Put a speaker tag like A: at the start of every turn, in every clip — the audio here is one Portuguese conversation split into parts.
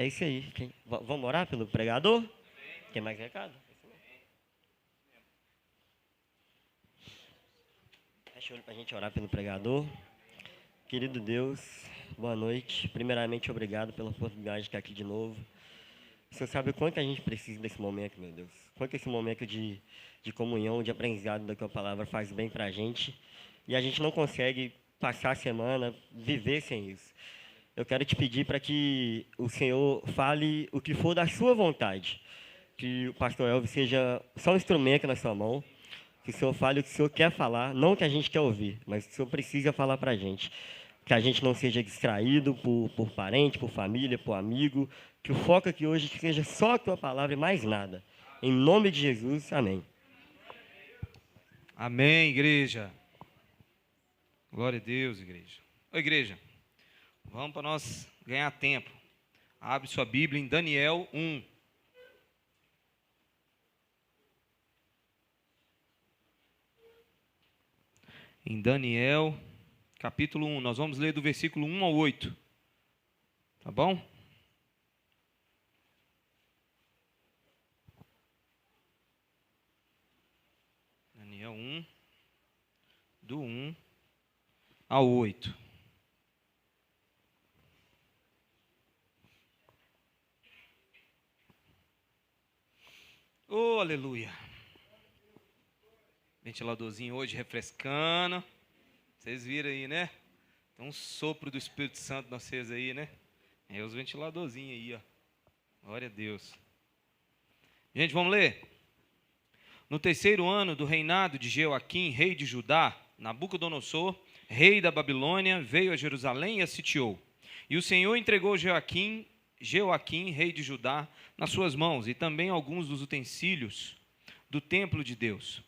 A: É isso aí. Vamos orar pelo pregador? Tem mais recado? Fecha o olho para a gente orar pelo pregador. Querido Deus, boa noite. Primeiramente, obrigado pela oportunidade de estar aqui de novo. O Senhor sabe o quanto a gente precisa desse momento, meu Deus. Quanto esse momento de comunhão, de aprendizado da Tua Palavra faz bem para a gente. E a gente não consegue passar a semana, viver sem isso. Eu quero te pedir para que o Senhor fale o que for da sua vontade. Que o pastor Elvis seja só um instrumento na sua mão. Que o Senhor fale o que o Senhor quer falar, não o que a gente quer ouvir, mas o que o Senhor precisa falar para a gente. Que a gente não seja distraído por parente, por família, por amigo. Que o foco aqui hoje seja só a Tua Palavra e mais nada. Em nome de Jesus, amém.
B: Amém, igreja. Glória a Deus, igreja. Ô, igreja, vamos para nós ganhar tempo. Abre sua Bíblia em Daniel 1. Em Daniel, capítulo 1. Nós vamos ler do versículo 1 ao 8. Tá bom? Daniel 1, do 1 ao 8. Oh, aleluia. Ventiladorzinho hoje refrescando. Vocês viram aí, né? Tem um sopro do Espírito Santo nas vocês aí, né? É os ventiladorzinhos aí, ó. Glória a Deus. Gente, vamos ler? No terceiro ano do reinado de Jeoaquim, rei de Judá, Nabucodonosor, rei da Babilônia, veio a Jerusalém e a sitiou. E o Senhor entregou Jeoaquim, rei de Judá, nas suas mãos, e também alguns dos utensílios do templo de Deus.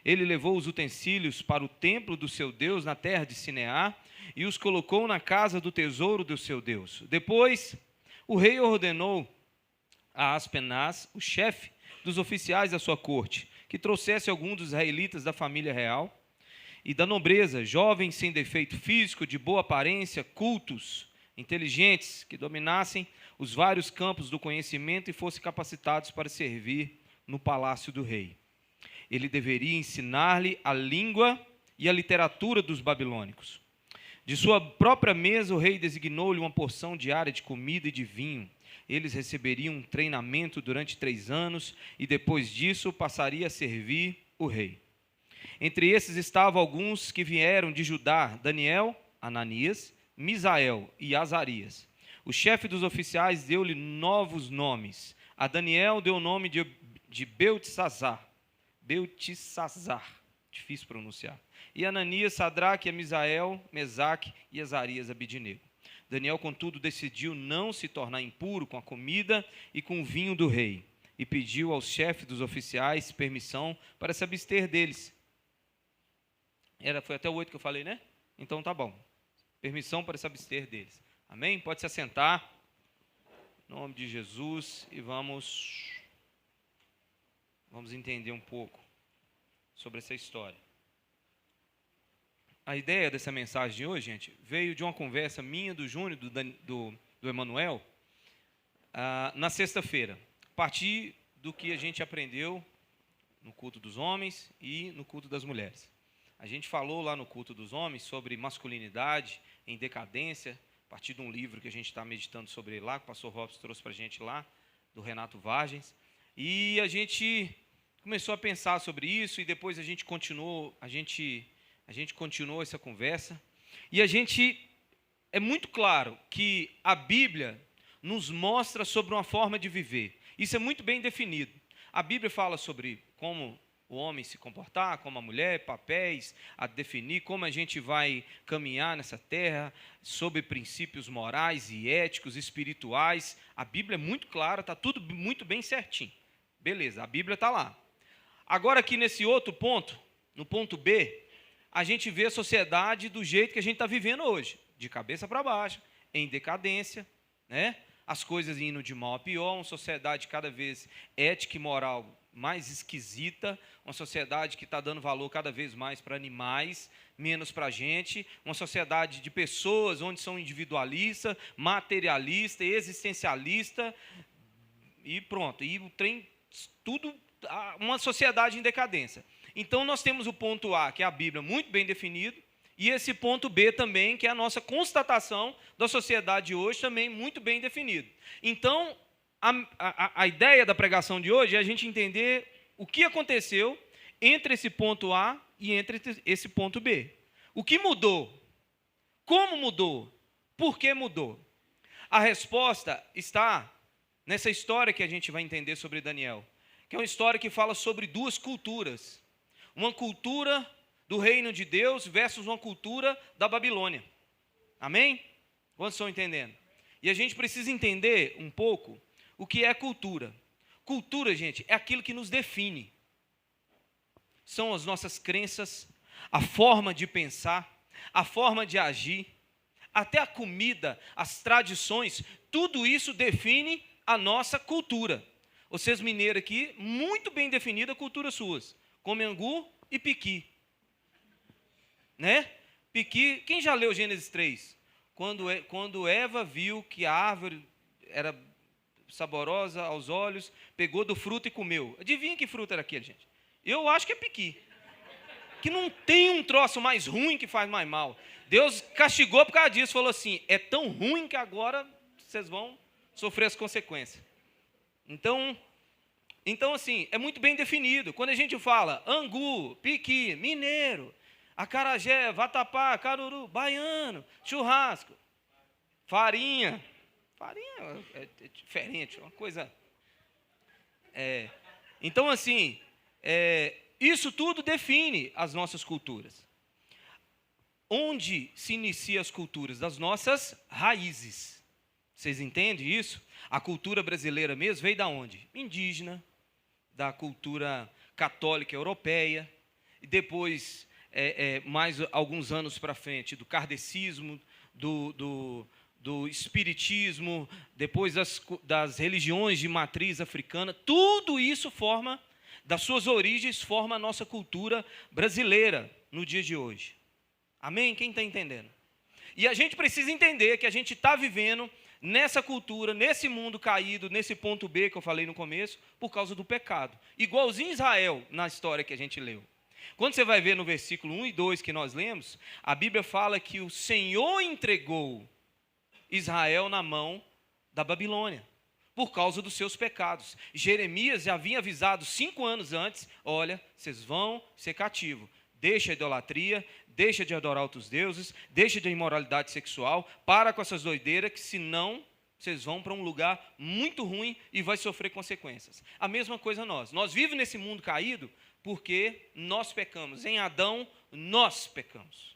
B: Ele levou os utensílios para o templo do seu Deus na terra de Sineá e os colocou na casa do tesouro do seu Deus. Depois, o rei ordenou a Aspenaz, o chefe dos oficiais da sua corte, que trouxesse algum dos israelitas da família real e da nobreza, jovens sem defeito físico, de boa aparência, cultos, inteligentes, que dominassem os vários campos do conhecimento e fossem capacitados para servir no palácio do rei. Ele deveria ensinar-lhe a língua e a literatura dos babilônicos. De sua própria mesa, o rei designou-lhe uma porção diária de comida e de vinho. Eles receberiam um treinamento durante 3 anos e depois disso passaria a servir o rei. Entre esses estavam alguns que vieram de Judá: Daniel, Ananias, Misael e Azarias. O chefe dos oficiais deu-lhe novos nomes. A Daniel deu o nome de Beltesazar, difícil pronunciar. E Ananias, Sadraque, Misael, Mesaque e Azarias, Abidinego. Daniel, contudo, decidiu não se tornar impuro com a comida e com o vinho do rei, e pediu ao chefe dos oficiais permissão para se abster deles. Foi até o 8 que eu falei, né? Então tá bom. Permissão para se abster deles. Amém? Pode se assentar. Em nome de Jesus. E vamos entender um pouco sobre essa história. A ideia dessa mensagem de hoje, gente, veio de uma conversa minha, do Júnior, do Emanuel, na sexta-feira. A partir do que a gente aprendeu no culto dos homens e no culto das mulheres. A gente falou lá no culto dos homens sobre masculinidade em decadência, a partir de um livro que a gente está meditando sobre lá, que o pastor Robson trouxe para a gente lá, do Renato Vargens. E a gente começou a pensar sobre isso e depois a gente continuou essa conversa. E é muito claro que a Bíblia nos mostra sobre uma forma de viver. Isso é muito bem definido. A Bíblia fala sobre como o homem se comportar, como a mulher, papéis a definir, como a gente vai caminhar nessa terra, sobre princípios morais e éticos, espirituais. A Bíblia é muito clara, está tudo muito bem certinho. Beleza, a Bíblia está lá. Agora aqui nesse outro ponto, no ponto B, a gente vê a sociedade do jeito que a gente está vivendo hoje, de cabeça para baixo, em decadência, né? As coisas indo de mal a pior, uma sociedade cada vez ética e moral mais esquisita, uma sociedade que está dando valor cada vez mais para animais, menos para a gente, uma sociedade de pessoas onde são individualista, materialista, existencialista, e pronto, e o trem, tudo, uma sociedade em decadência. Então nós temos o ponto A, que é a Bíblia, muito bem definido, e esse ponto B também, que é a nossa constatação da sociedade hoje, também muito bem definido. Então, a ideia da pregação de hoje é a gente entender o que aconteceu entre esse ponto A e entre esse ponto B. O que mudou? Como mudou? Por que mudou? A resposta está nessa história que a gente vai entender sobre Daniel, que é uma história que fala sobre duas culturas. Uma cultura do reino de Deus versus uma cultura da Babilônia. Amém? Quantos estão entendendo? E a gente precisa entender um pouco o que é cultura. Cultura, gente, é aquilo que nos define. São as nossas crenças, a forma de pensar, a forma de agir, até a comida, as tradições, tudo isso define a nossa cultura. Vocês mineiros aqui, muito bem definida a cultura suas. Come angu e piqui. Né? Piqui, quem já leu Gênesis 3? Quando Eva viu que a árvore era saborosa aos olhos, pegou do fruto e comeu. Adivinha que fruto era aquele, gente? Eu acho que é piqui. Que não tem um troço mais ruim que faz mais mal. Deus castigou por causa disso, falou assim, é tão ruim que agora vocês vão sofrer as consequências. Então, assim, é muito bem definido. Quando a gente fala angu, piqui, mineiro, acarajé, vatapá, caruru, baiano, churrasco, farinha. Farinha é diferente, uma coisa... Então, assim, isso tudo define as nossas culturas. Onde se inicia as culturas? Das nossas raízes. Vocês entendem isso? A cultura brasileira mesmo veio da onde? Indígena, da cultura católica europeia, e depois, mais alguns anos para frente, do kardecismo, do espiritismo, depois das religiões de matriz africana, tudo isso forma, das suas origens, forma a nossa cultura brasileira no dia de hoje. Amém? Quem está entendendo? E a gente precisa entender que a gente está vivendo nessa cultura, nesse mundo caído, nesse ponto B que eu falei no começo, por causa do pecado. Igualzinho Israel, na história que a gente leu. Quando você vai ver no versículo 1 e 2 que nós lemos, a Bíblia fala que o Senhor entregou Israel na mão da Babilônia, por causa dos seus pecados. Jeremias já havia avisado 5 anos antes, olha, vocês vão ser cativos. Deixa a idolatria, deixa de adorar outros deuses, deixa de imoralidade sexual, para com essas doideiras, que senão vocês vão para um lugar muito ruim e vai sofrer consequências. A mesma coisa nós. Nós vivemos nesse mundo caído porque nós pecamos. Em Adão, nós pecamos.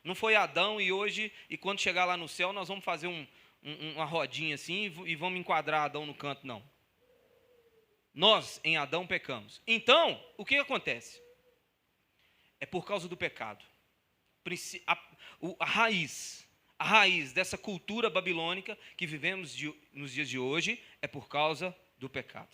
B: Não foi Adão e hoje, e quando chegar lá no céu, nós vamos fazer uma rodinha assim e vamos enquadrar Adão no canto, não. Nós, em Adão, pecamos. Então, o que acontece? É por causa do pecado. A raiz dessa cultura babilônica que vivemos nos dias de hoje é por causa do pecado.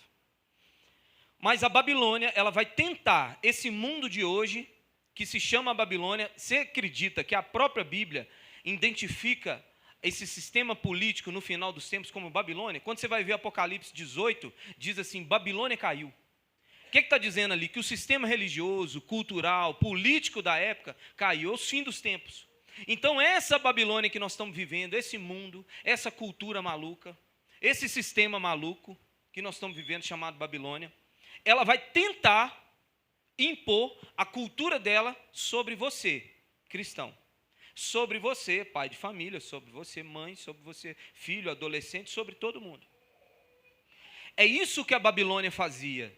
B: Mas a Babilônia, ela vai tentar, esse mundo de hoje, que se chama Babilônia, você acredita que a própria Bíblia identifica esse sistema político no final dos tempos como Babilônia? Quando você vai ver Apocalipse 18, diz assim, Babilônia caiu. O que está dizendo ali? Que o sistema religioso, cultural, político da época caiu aos fins dos tempos. Então essa Babilônia que nós estamos vivendo, esse mundo, essa cultura maluca, esse sistema maluco que nós estamos vivendo chamado Babilônia, ela vai tentar impor a cultura dela sobre você, cristão. Sobre você, pai de família, sobre você, mãe, sobre você, filho, adolescente, sobre todo mundo. É isso que a Babilônia fazia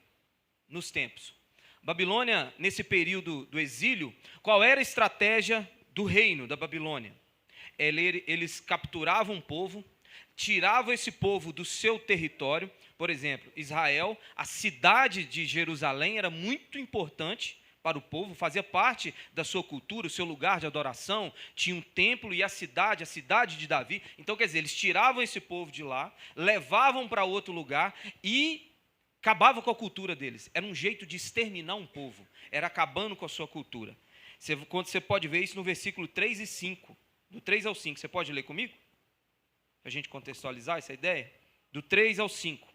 B: nos tempos. Babilônia, nesse período do exílio, qual era a estratégia do reino da Babilônia? Eles capturavam um povo, tiravam esse povo do seu território. Por exemplo, Israel, a cidade de Jerusalém era muito importante para o povo, fazia parte da sua cultura, o seu lugar de adoração, tinha um templo e a cidade de Davi. Então, quer dizer, eles tiravam esse povo de lá, levavam para outro lugar e acabava com a cultura deles. Era um jeito de exterminar um povo. Era acabando com a sua cultura. Quando você pode ver isso no versículo 3 e 5. Do 3 ao 5. Você pode ler comigo? Para a gente contextualizar essa ideia. Do 3 ao 5.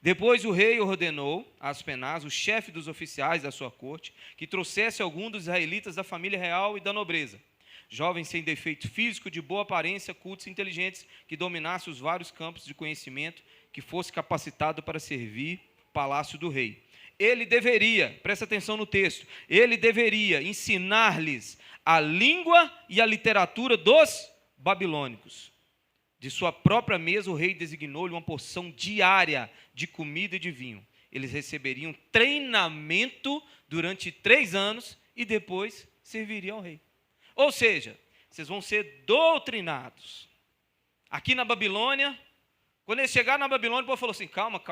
B: Depois o rei ordenou a Aspenaz, o chefe dos oficiais da sua corte, que trouxesse algum dos israelitas da família real e da nobreza, jovens sem defeito físico, de boa aparência, cultos e inteligentes, que dominasse os vários campos de conhecimento, que fosse capacitado para servir o palácio do rei. Ele deveria, presta atenção no texto, ele deveria ensinar-lhes a língua e a literatura dos babilônicos. De sua própria mesa, o rei designou-lhe uma porção diária de comida e de vinho. Eles receberiam treinamento durante 3 anos e depois serviriam ao rei. Ou seja, vocês vão ser doutrinados. Aqui na Babilônia, quando eles chegaram na Babilônia, o povo falou assim, calma.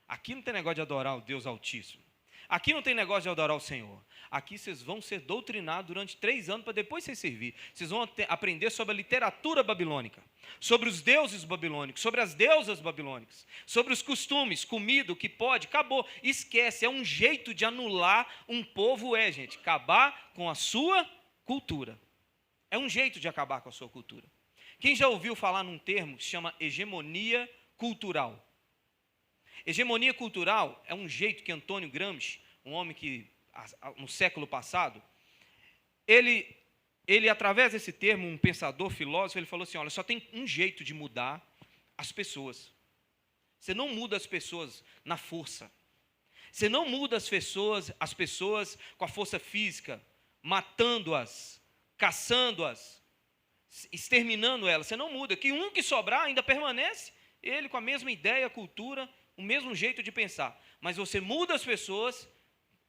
B: Aqui não tem negócio de adorar o Deus Altíssimo. Aqui não tem negócio de adorar o Senhor. Aqui vocês vão ser doutrinados durante 3 anos para depois vocês servir. Vocês vão aprender sobre a literatura babilônica, sobre os deuses babilônicos, sobre as deusas babilônicas, sobre os costumes, comida, o que pode, acabou. Esquece, é um jeito de anular um povo, gente, acabar com a sua cultura. É um jeito de acabar com a sua cultura. Quem já ouviu falar num termo que se chama hegemonia cultural? Hegemonia cultural é um jeito que Antônio Gramsci, um homem que, no século passado, ele através desse termo, um pensador, filósofo, ele falou assim, olha, só tem um jeito de mudar as pessoas. Você não muda as pessoas na força. Você não muda as pessoas com a força física, matando-as, caçando-as, exterminando elas. Você não muda. Que um que sobrar ainda permanece, ele com a mesma ideia, cultura, o mesmo jeito de pensar. Mas você muda as pessoas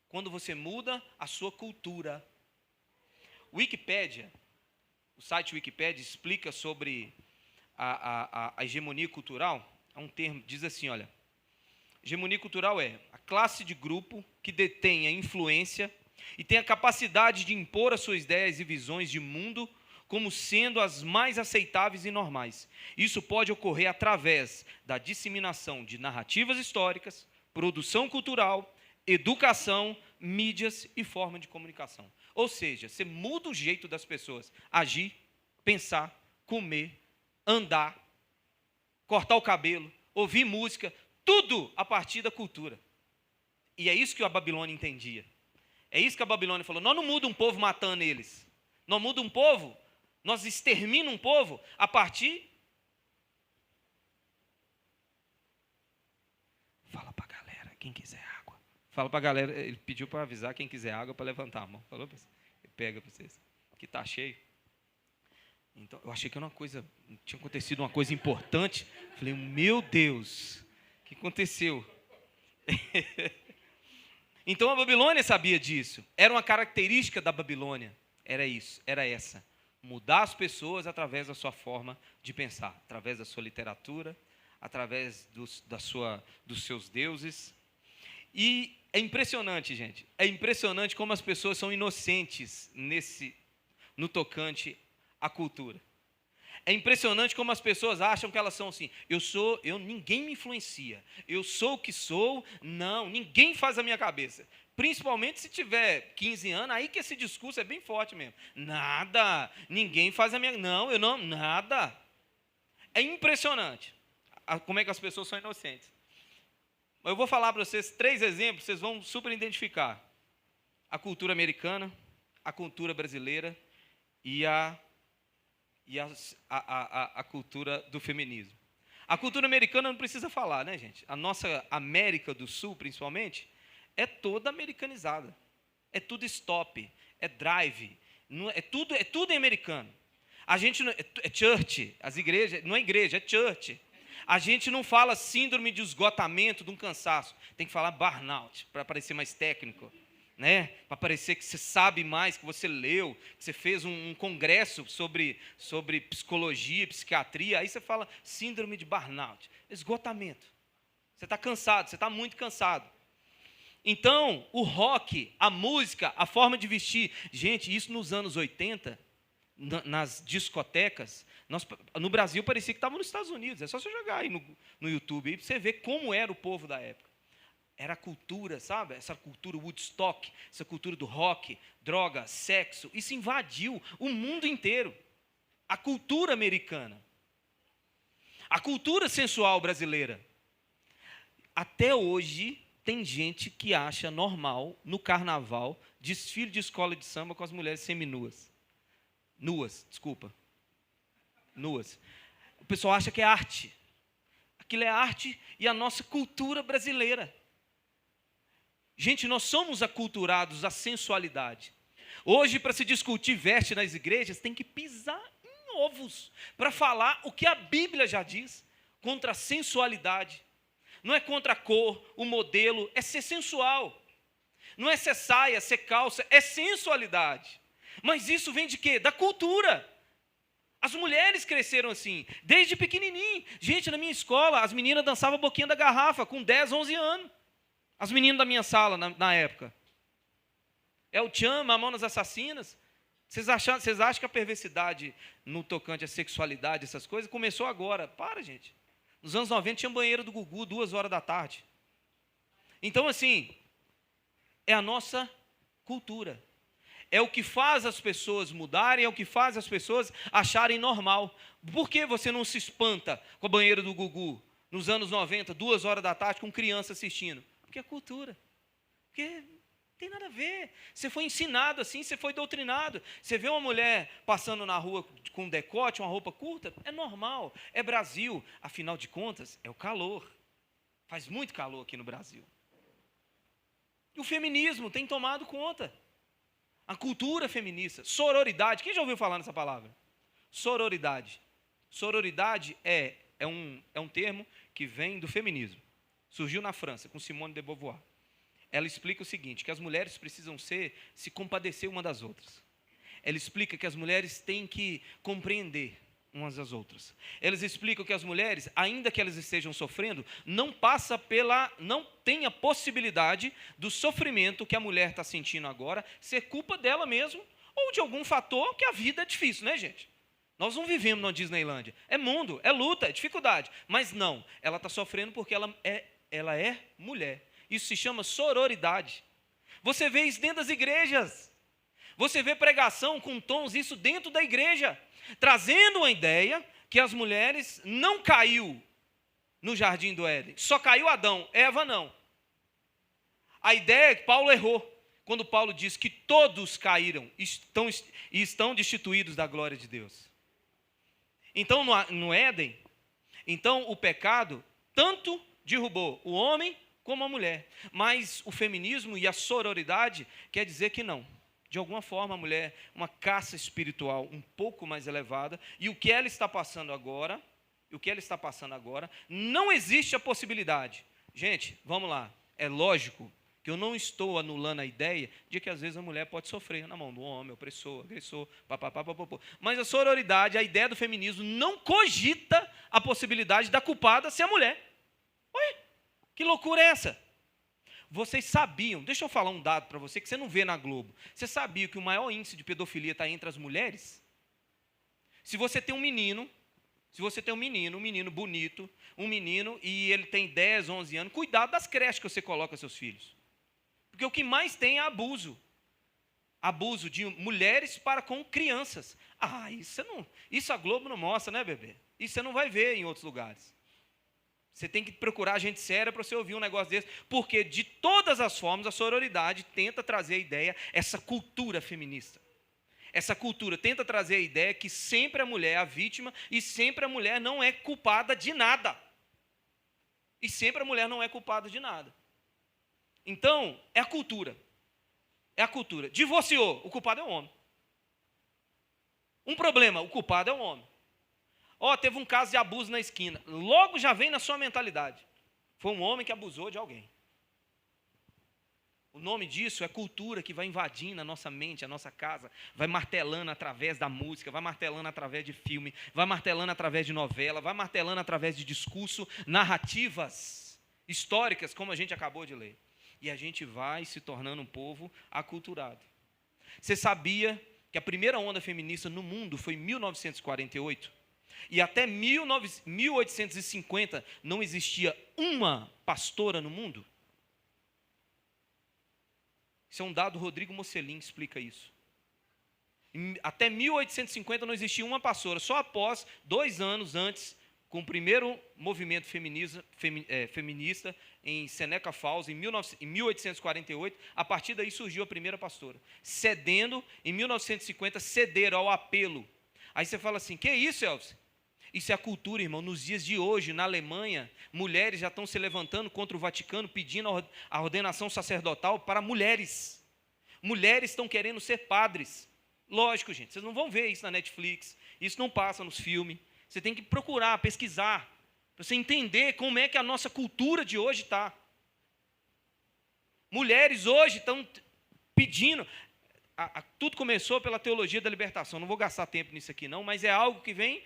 B: quando você muda a sua cultura. Wikipédia, o site Wikipédia explica sobre a hegemonia cultural. É um termo, diz assim, olha, hegemonia cultural é a classe de grupo que detém a influência e tem a capacidade de impor as suas ideias e visões de mundo como sendo as mais aceitáveis e normais. Isso pode ocorrer através da disseminação de narrativas históricas, produção cultural, educação, mídias e forma de comunicação. Ou seja, você muda o jeito das pessoas agir, pensar, comer, andar, cortar o cabelo, ouvir música, tudo a partir da cultura. E é isso que a Babilônia entendia. É isso que a Babilônia falou. Nós não mudamos um povo matando eles. Nós mudamos um povo, nós exterminamos um povo a partir... Fala para a galera, quem quiser água. Fala para a galera, ele pediu para avisar quem quiser água para levantar a mão. Falou para vocês. Pega para vocês. Que está cheio. Então, eu achei que era tinha acontecido uma coisa importante. Falei, meu Deus, o que aconteceu? Então a Babilônia sabia disso. Era uma característica da Babilônia. Era isso, era essa. Mudar as pessoas através da sua forma de pensar, através da sua literatura, através dos seus deuses. E é impressionante, gente. É impressionante como as pessoas são inocentes no tocante à cultura. É impressionante como as pessoas acham que elas são assim, ninguém me influencia, eu sou o que sou, não, ninguém faz a minha cabeça. Principalmente se tiver 15 anos, aí que esse discurso é bem forte mesmo. Nada, ninguém faz a minha, nada. É impressionante como é que as pessoas são inocentes. Eu vou falar para vocês 3 exemplos, vocês vão super identificar. A cultura americana, a cultura brasileira e a cultura do feminismo. A cultura americana não precisa falar, né, gente? A nossa América do Sul, principalmente, é toda americanizada. É tudo stop, é drive, é tudo em americano. A gente é church, as igrejas, não é igreja, é church. A gente não fala síndrome de esgotamento, de um cansaço. Tem que falar burnout, para parecer mais técnico. Né? Para parecer que você sabe mais, que você leu, que você fez um congresso sobre psicologia, psiquiatria, aí você fala síndrome de burnout, esgotamento. Você está cansado, você está muito cansado. Então, o rock, a música, a forma de vestir, gente, isso nos anos 80 nas discotecas, no Brasil parecia que estava nos Estados Unidos. É só você jogar aí no YouTube para você ver como era o povo da época. Era a cultura, sabe? Essa cultura Woodstock, essa cultura do rock, droga, sexo. Isso invadiu o mundo inteiro. A cultura americana. A cultura sensual brasileira. Até hoje, tem gente que acha normal, no carnaval, desfile de escola de samba com as mulheres seminuas. Nuas. O pessoal acha que é arte. Aquilo é arte e a nossa cultura brasileira. Gente, nós somos aculturados à sensualidade. Hoje, para se discutir veste nas igrejas, tem que pisar em ovos para falar o que a Bíblia já diz contra a sensualidade. Não é contra a cor, o modelo, é ser sensual. Não é ser saia, ser calça, é sensualidade. Mas isso vem de quê? Da cultura. As mulheres cresceram assim, desde pequenininho. Gente, na minha escola, as meninas dançavam boquinha da garrafa com 10, 11 anos. As meninas da minha sala, na época. El Chan, Mamonas Assassinas. Vocês acham que a perversidade no tocante à sexualidade, essas coisas, começou agora? Para, gente. Nos anos 90 tinha banheiro do Gugu, 2 horas da tarde. Então, assim, é a nossa cultura. É o que faz as pessoas mudarem, é o que faz as pessoas acharem normal. Por que você não se espanta com o banheiro do Gugu, nos anos 90, 2 horas da tarde, com criança assistindo? Porque é cultura. Porque não tem nada a ver. Você foi ensinado assim, você foi doutrinado. Você vê uma mulher passando na rua com um decote, uma roupa curta, é normal, é Brasil. Afinal de contas, é o calor. Faz muito calor aqui no Brasil. E o feminismo tem tomado conta. A cultura feminista, sororidade. Quem já ouviu falar nessa palavra? Sororidade. Sororidade é um termo que vem do feminismo. Surgiu na França, com Simone de Beauvoir. Ela explica o seguinte, que as mulheres precisam se compadecer uma das outras. Ela explica que as mulheres têm que compreender umas às outras. Elas explicam que as mulheres, ainda que elas estejam sofrendo, não tem a possibilidade do sofrimento que a mulher está sentindo agora ser culpa dela mesmo ou de algum fator que a vida é difícil, né, gente? Nós não vivemos na Disneylândia. É mundo, é luta, é dificuldade. Mas não, ela está sofrendo porque ela é mulher. Isso se chama sororidade. Você vê isso dentro das igrejas. Você vê pregação com tons, isso dentro da igreja, trazendo uma ideia que as mulheres não caiu no jardim do Éden. Só caiu Adão, Eva não. A ideia é que Paulo errou, quando Paulo diz que todos caíram e estão destituídos da glória de Deus. Então, no Éden, então o pecado tanto derrubou o homem como a mulher. Mas o feminismo e a sororidade quer dizer que não. De alguma forma, a mulher, uma caça espiritual um pouco mais elevada, e o que ela está passando agora, não existe a possibilidade. Gente, vamos lá, é lógico que eu não estou anulando a ideia de que às vezes a mulher pode sofrer na mão do homem, opressor, agressor, papapá. Mas a sororidade, a ideia do feminismo, não cogita a possibilidade da culpada ser a mulher. Oi, que loucura é essa? Vocês sabiam, deixa eu falar um dado para você que você não vê na Globo. Você sabia que o maior índice de pedofilia está entre as mulheres? Se você tem um menino bonito, e ele tem 10, 11 anos, cuidado das creches que você coloca seus filhos. Porque o que mais tem é abuso. Abuso de mulheres para com crianças. Isso a Globo não mostra, né, bebê? Isso você não vai ver em outros lugares. Você tem que procurar gente séria para você ouvir um negócio desse, porque de todas as formas a sororidade tenta trazer a ideia, essa cultura feminista. Essa cultura tenta trazer a ideia que sempre a mulher é a vítima e sempre a mulher não é culpada de nada. E sempre a mulher não é culpada de nada. Então, é a cultura. É a cultura. Divorciou, o culpado é o homem. Um problema, o culpado é o homem. Teve um caso de abuso na esquina. Logo já vem na sua mentalidade. Foi um homem que abusou de alguém. O nome disso é cultura que vai invadindo a nossa mente, a nossa casa, vai martelando através da música, vai martelando através de filme, vai martelando através de novela, vai martelando através de discurso, narrativas históricas, como a gente acabou de ler. E a gente vai se tornando um povo aculturado. Você sabia que a primeira onda feminista no mundo foi em 1948, e até 1850 não existia uma pastora no mundo? Isso é um dado, Rodrigo Mocelin explica isso. Até 1850 não existia uma pastora, só após 2 anos antes, com o primeiro movimento feminista em Seneca Falls, em 1848, a partir daí surgiu a primeira pastora, cedendo, em 1950, cederam ao apelo. Aí você fala assim, que isso, Elvis? Isso é a cultura, irmão. Nos dias de hoje, na Alemanha, mulheres já estão se levantando contra o Vaticano, pedindo a ordenação sacerdotal para mulheres. Mulheres estão querendo ser padres. Lógico, gente, vocês não vão ver isso na Netflix, isso não passa nos filmes. Você tem que procurar, pesquisar, para você entender como é que a nossa cultura de hoje está. Mulheres hoje estão pedindo. Tudo começou pela teologia da libertação. Não vou gastar tempo nisso aqui, não, mas é algo que vem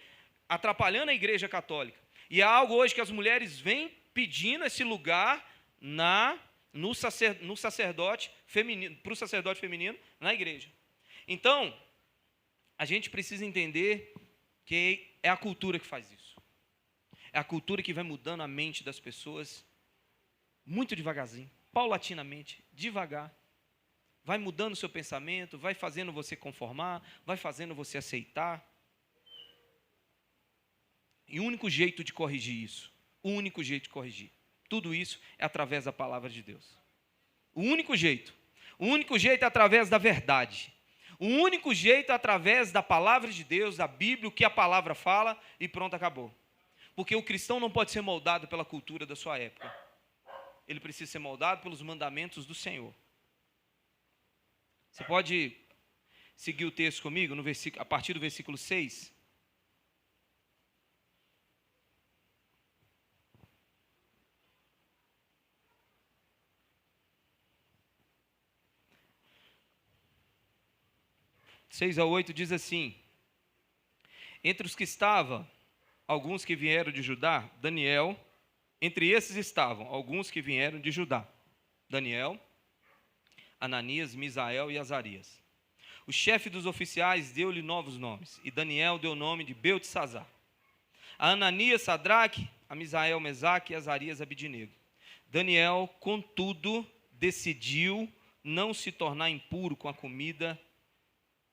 B: atrapalhando a Igreja Católica. E é algo hoje que as mulheres vêm pedindo esse lugar no sacerdote feminino, para o sacerdote feminino na igreja. Então, a gente precisa entender que é a cultura que faz isso. É a cultura que vai mudando a mente das pessoas muito devagarzinho, paulatinamente, devagar. Vai mudando o seu pensamento, vai fazendo você conformar, vai fazendo você aceitar. E o único jeito de corrigir isso, tudo isso é através da palavra de Deus. O único jeito é através da verdade. O único jeito é através da palavra de Deus, da Bíblia, o que a palavra fala, e pronto, acabou. Porque o cristão não pode ser moldado pela cultura da sua época. Ele precisa ser moldado pelos mandamentos do Senhor. Você pode seguir o texto comigo, a partir do versículo 6? (6 a 8) diz assim: entre os que estavam, alguns que vieram de Judá, Daniel, entre esses estavam alguns que vieram de Judá, Daniel, Ananias, Misael e Azarias. O chefe dos oficiais deu-lhe novos nomes, e Daniel deu o nome de Beltesazar. A Ananias, Sadraque, a Misael, Mesaque e Azarias, Abidnego. Daniel, contudo, decidiu não se tornar impuro com a comida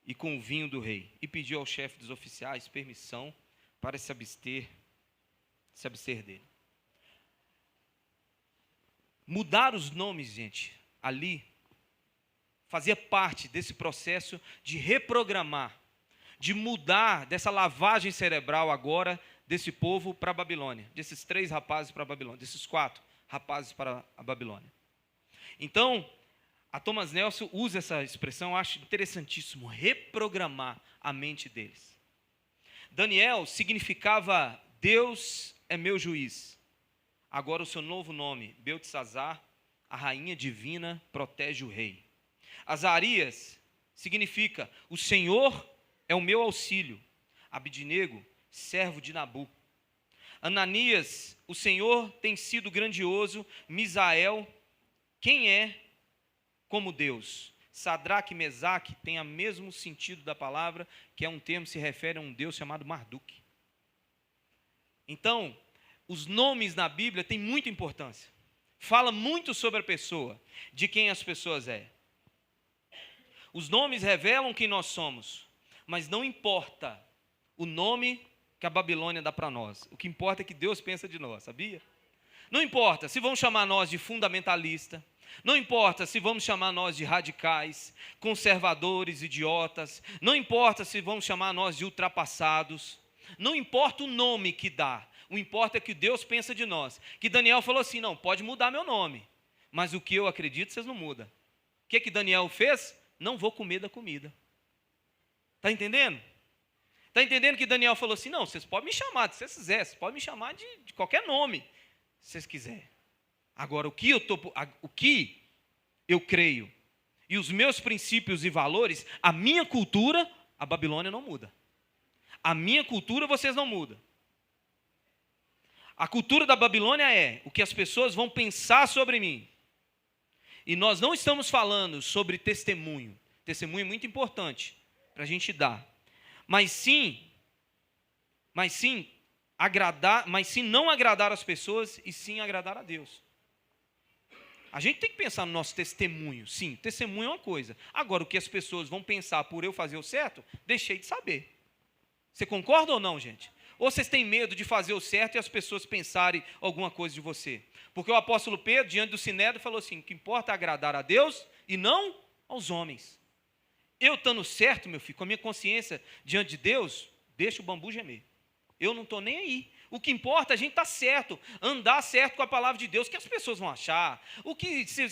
B: e com o vinho do rei, e pediu ao chefe dos oficiais permissão para se abster dele. Mudar os nomes, gente, ali, fazia parte desse processo de reprogramar, de mudar dessa lavagem cerebral agora desse povo para a Babilônia, desses 3 rapazes para a Babilônia, desses 4 rapazes para a Babilônia. Então, a Thomas Nelson usa essa expressão, eu acho interessantíssimo, reprogramar a mente deles. Daniel significava Deus é meu juiz. Agora o seu novo nome, Beltesazar, a rainha divina protege o rei. Azarias significa o Senhor é o meu auxílio. Abidnego, servo de Nabu. Ananias, o Senhor tem sido grandioso. Misael, quem é como Deus? Sadraque e Mesaque tem o mesmo sentido da palavra, que é um termo que se refere a um Deus chamado Marduk. Então, os nomes na Bíblia têm muita importância. Fala muito sobre a pessoa, de quem as pessoas é. Os nomes revelam quem nós somos, mas não importa o nome que a Babilônia dá para nós. O que importa é que Deus pensa de nós, sabia? Não importa se vão chamar nós de fundamentalista, não importa se vamos chamar nós de radicais, conservadores, idiotas, não importa se vamos chamar nós de ultrapassados, não importa o nome que dá, o importa é que Deus pensa de nós. Que Daniel falou assim, não, pode mudar meu nome, mas o que eu acredito vocês não mudam. O que Daniel fez? Não vou comer da comida. Está entendendo? Está entendendo que Daniel falou assim, não, vocês podem me chamar, se vocês quiserem, vocês podem me chamar de qualquer nome, se vocês quiserem. Agora, o que eu creio e os meus princípios e valores, a minha cultura, a Babilônia não muda. A minha cultura vocês não mudam. A cultura da Babilônia é o que as pessoas vão pensar sobre mim. E nós não estamos falando sobre testemunho. Testemunho é muito importante. para a gente dar. Mas sim não agradar as pessoas e sim agradar a Deus. A gente tem que pensar no nosso testemunho. Sim, testemunho é uma coisa. Agora, o que as pessoas vão pensar por eu fazer o certo, deixei de saber. Você concorda ou não, gente? Ou vocês têm medo de fazer o certo e as pessoas pensarem alguma coisa de você? Porque o apóstolo Pedro, diante do Sinédrio, falou assim, o que importa é agradar a Deus e não aos homens. Eu estando certo, meu filho, com a minha consciência diante de Deus, deixa o bambu gemer. Eu não estou nem aí. O que importa é a gente estar certo, andar certo com a palavra de Deus, o que as pessoas vão achar, se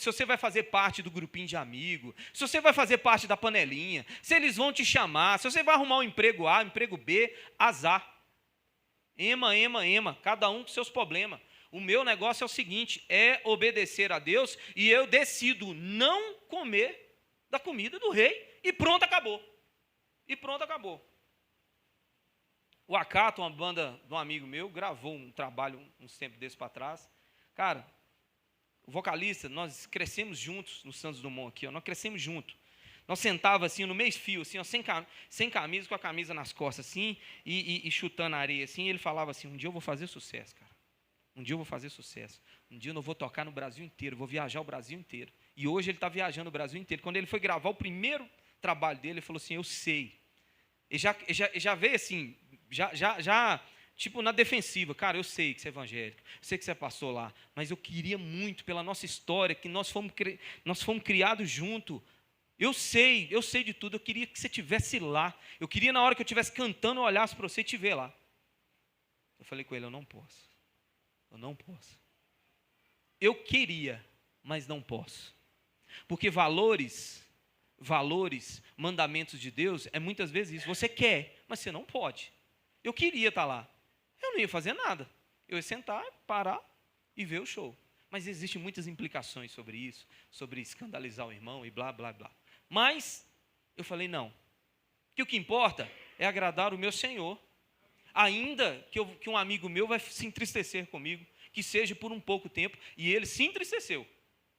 B: você vai fazer parte do grupinho de amigos, se você vai fazer parte da panelinha, se eles vão te chamar, se você vai arrumar um emprego A, um emprego B, azar. Ema, cada um com seus problemas. O meu negócio é o seguinte, é obedecer a Deus e eu decido não comer da comida do rei e pronto, acabou. O Acato, uma banda de um amigo meu, gravou um trabalho uns tempos desses para trás. Cara, o vocalista, nós crescemos juntos no Santos Dumont aqui, ó, nós crescemos juntos. Nós sentava assim no meio fio, assim, ó, sem camisa, com a camisa nas costas, assim, e chutando a areia, assim, e ele falava assim, um dia eu vou fazer sucesso, cara. Um dia eu vou fazer sucesso. Um dia eu vou tocar no Brasil inteiro, vou viajar o Brasil inteiro. E hoje ele está viajando o Brasil inteiro. Quando ele foi gravar o primeiro trabalho dele, ele falou assim, eu sei. Ele já veio assim, tipo na defensiva, cara, eu sei que você é evangélico, eu sei que você passou lá, mas eu queria muito, pela nossa história, que nós fomos criados juntos, eu sei de tudo, eu queria que você estivesse lá, eu queria na hora que eu estivesse cantando, eu olhasse para você e te ver lá. Eu falei com ele, eu não posso, eu queria, mas não posso, porque valores, mandamentos de Deus, é muitas vezes isso, você quer, mas você não pode. Eu queria estar lá, eu não ia fazer nada, eu ia sentar, parar e ver o show. Mas existem muitas implicações sobre isso, sobre escandalizar o irmão e blá, blá, blá. Mas eu falei, não, que o que importa é agradar o meu Senhor, ainda que um amigo meu vai se entristecer comigo, que seja por um pouco tempo, e ele se entristeceu,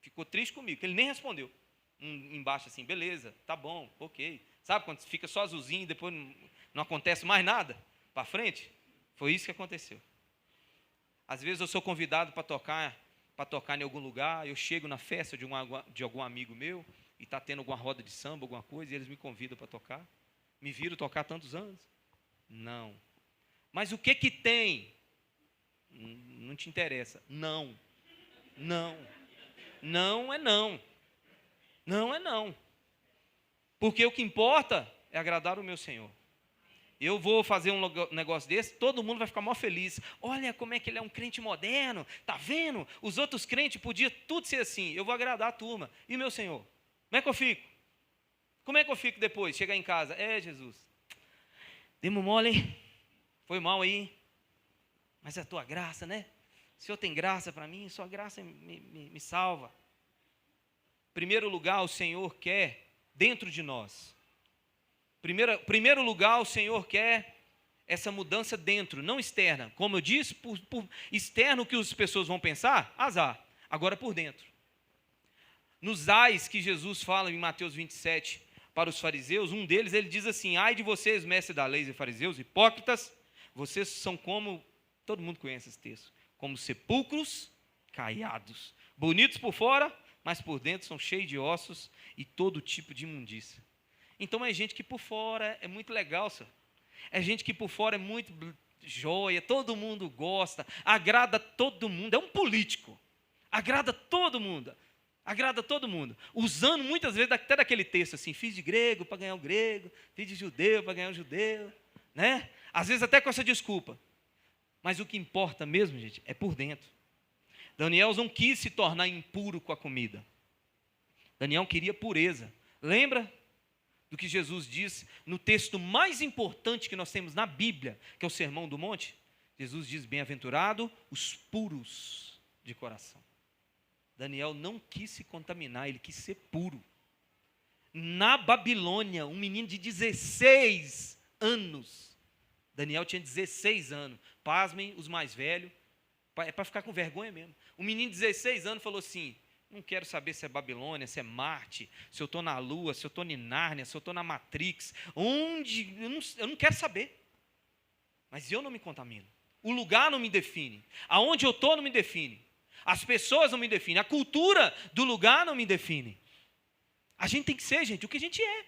B: ficou triste comigo, que ele nem respondeu. Embaixo assim, beleza, tá bom, ok. Sabe quando fica só azulzinho e depois não acontece mais nada para frente? Foi isso que aconteceu. Às vezes eu sou convidado para tocar em algum lugar, eu chego na festa de algum amigo meu, e está tendo alguma roda de samba, alguma coisa, e eles me convidam para tocar. Me viram tocar há tantos anos? Não. Mas o que tem? Não te interessa. Não. Não é não. Não é não. Porque o que importa é agradar o meu Senhor. Eu vou fazer um negócio desse, todo mundo vai ficar mó feliz. Olha como é que ele é um crente moderno, tá vendo? Os outros crentes podiam tudo ser assim. Eu vou agradar a turma. E meu Senhor? Como é que eu fico? Como é que eu fico depois? Chegar em casa, Jesus, demos mole, hein? Foi mal aí, mas é a tua graça, né? O Senhor tem graça para mim, sua graça me salva. Em primeiro lugar, o Senhor quer dentro de nós. Primeiro lugar, o Senhor quer essa mudança dentro, não externa. Como eu disse, por externo que as pessoas vão pensar, azar. Agora por dentro. Nos ais que Jesus fala em Mateus 27 para os fariseus, um deles ele diz assim, ai de vocês, mestres da lei e fariseus, hipócritas, vocês são como, todo mundo conhece esse texto, como sepulcros caiados, bonitos por fora, mas por dentro são cheios de ossos e todo tipo de imundícia. Então é gente que por fora é muito legal, senhor. É gente que por fora é muito joia, todo mundo gosta, agrada todo mundo, é um político, agrada todo mundo, usando muitas vezes até daquele texto assim, fiz de grego para ganhar o grego, fiz de judeu para ganhar o judeu, né? Às vezes até com essa desculpa, mas o que importa mesmo, gente, é por dentro. Daniel não quis se tornar impuro com a comida, Daniel queria pureza. Lembra do que Jesus diz no texto mais importante que nós temos na Bíblia, que é o Sermão do Monte? Jesus diz, bem-aventurado os puros de coração. Daniel não quis se contaminar, ele quis ser puro. Na Babilônia, um menino de 16 anos, Daniel tinha 16 anos, pasmem os mais velhos, é para ficar com vergonha mesmo. Um menino de 16 anos falou assim, Não quero saber se é Babilônia, se é Marte, se eu estou na Lua, se eu estou em Nárnia, se eu estou na Matrix. Onde? Eu não quero saber. Mas eu não me contamino. O lugar não me define. Aonde eu estou não me define. As pessoas não me definem. A cultura do lugar não me define. A gente tem que ser, gente, o que a gente é.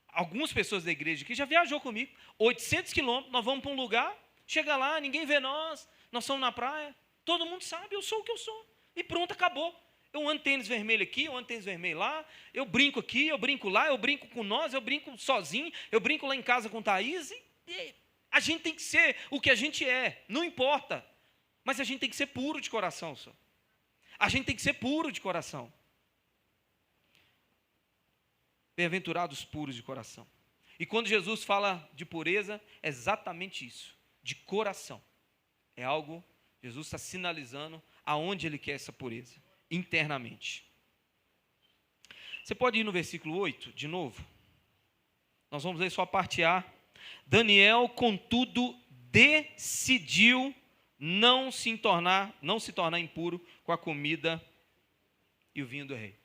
B: Algumas pessoas da igreja aqui já viajou comigo. 800 quilômetros, nós vamos para um lugar, chega lá, ninguém vê nós somos na praia. Todo mundo sabe, eu sou o que eu sou. E pronto, acabou. Eu ando tênis vermelho aqui, eu ando tênis vermelho lá, eu brinco aqui, eu brinco lá, eu brinco com nós, eu brinco sozinho, eu brinco lá em casa com Thaís. E a gente tem que ser o que a gente é, não importa. Mas a gente tem que ser puro de coração, só. A gente tem que ser puro de coração. Bem-aventurados puros de coração. E quando Jesus fala de pureza, é exatamente isso, de coração. É algo, Jesus está sinalizando aonde ele quer essa pureza, internamente. Você pode ir no versículo 8, de novo? Nós vamos ler só a parte A. Daniel, contudo, decidiu não se tornar impuro com a comida e o vinho do rei.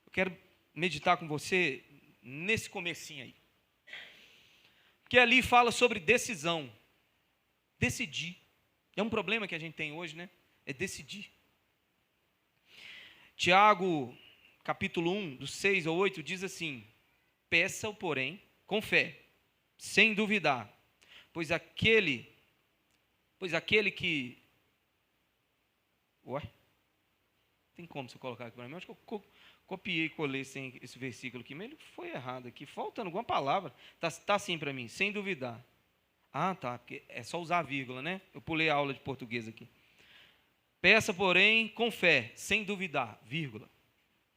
B: Eu quero meditar com você nesse comecinho aí. Porque ali fala sobre decisão. Decidir. É um problema que a gente tem hoje, né? É decidir. Tiago, capítulo 1, do 6 ao 8, diz assim: peça-o, porém, com fé, sem duvidar, pois aquele que... Ué? Tem como você colocar aqui para mim? Acho que eu copiei e colei sem esse versículo aqui, mas ele foi errado aqui, faltando alguma palavra. Tá assim para mim, sem duvidar. Ah, tá, porque é só usar a vírgula, né? Eu pulei a aula de português aqui. Peça, porém, com fé, sem duvidar, vírgula.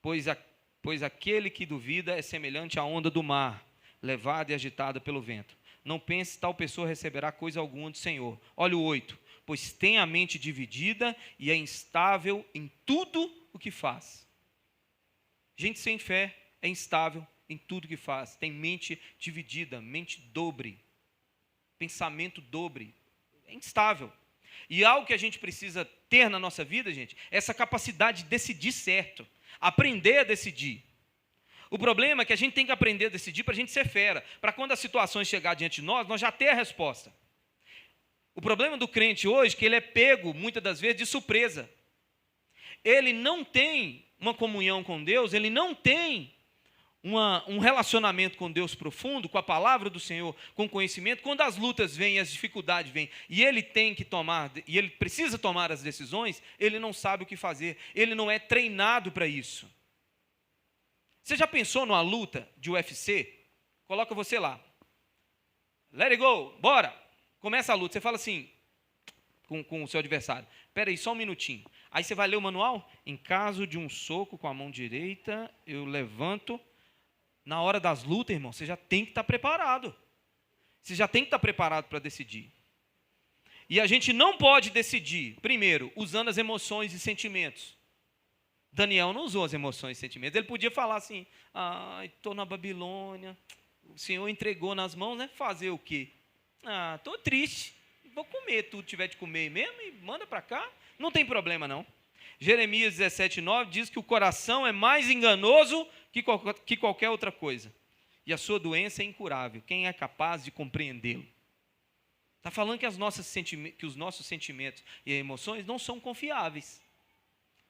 B: Pois aquele que duvida é semelhante à onda do mar, levada e agitada pelo vento. Não pense tal pessoa receberá coisa alguma do Senhor. Olha o 8. Pois tem a mente dividida e é instável em tudo o que faz. Gente sem fé é instável em tudo que faz. Tem mente dividida, mente dobre, pensamento dobre. É instável. E algo que a gente precisa ter na nossa vida, gente, é essa capacidade de decidir certo. Aprender a decidir. O problema é que a gente tem que aprender a decidir para a gente ser fera. Para quando as situações chegarem diante de nós, nós já ter a resposta. O problema do crente hoje é que ele é pego, muitas das vezes, de surpresa. Ele não tem uma comunhão com Deus, ele não tem um relacionamento com Deus profundo, com a palavra do Senhor, com conhecimento. Quando as lutas vêm, as dificuldades vêm, e ele tem que tomar, e ele precisa tomar as decisões, ele não sabe o que fazer, ele não é treinado para isso. Você já pensou numa luta de UFC? Coloca você lá. Let it go, bora. Começa a luta, você fala assim, com o seu adversário, espera aí só um minutinho. Aí você vai ler o manual, em caso de um soco com a mão direita, eu levanto. Na hora das lutas, irmão, você já tem que estar preparado. Você já tem que estar preparado para decidir. E a gente não pode decidir, primeiro, usando as emoções e sentimentos. Daniel não usou as emoções e sentimentos. Ele podia falar assim, estou na Babilônia, o Senhor entregou nas mãos, né? Fazer o quê? Estou triste, vou comer tudo que tiver de comer mesmo e manda para cá. Não tem problema, não. Jeremias 17:9 diz que o coração é mais enganoso que qualquer outra coisa. E a sua doença é incurável. Quem é capaz de compreendê-lo? Está falando que os nossos sentimentos e emoções não são confiáveis.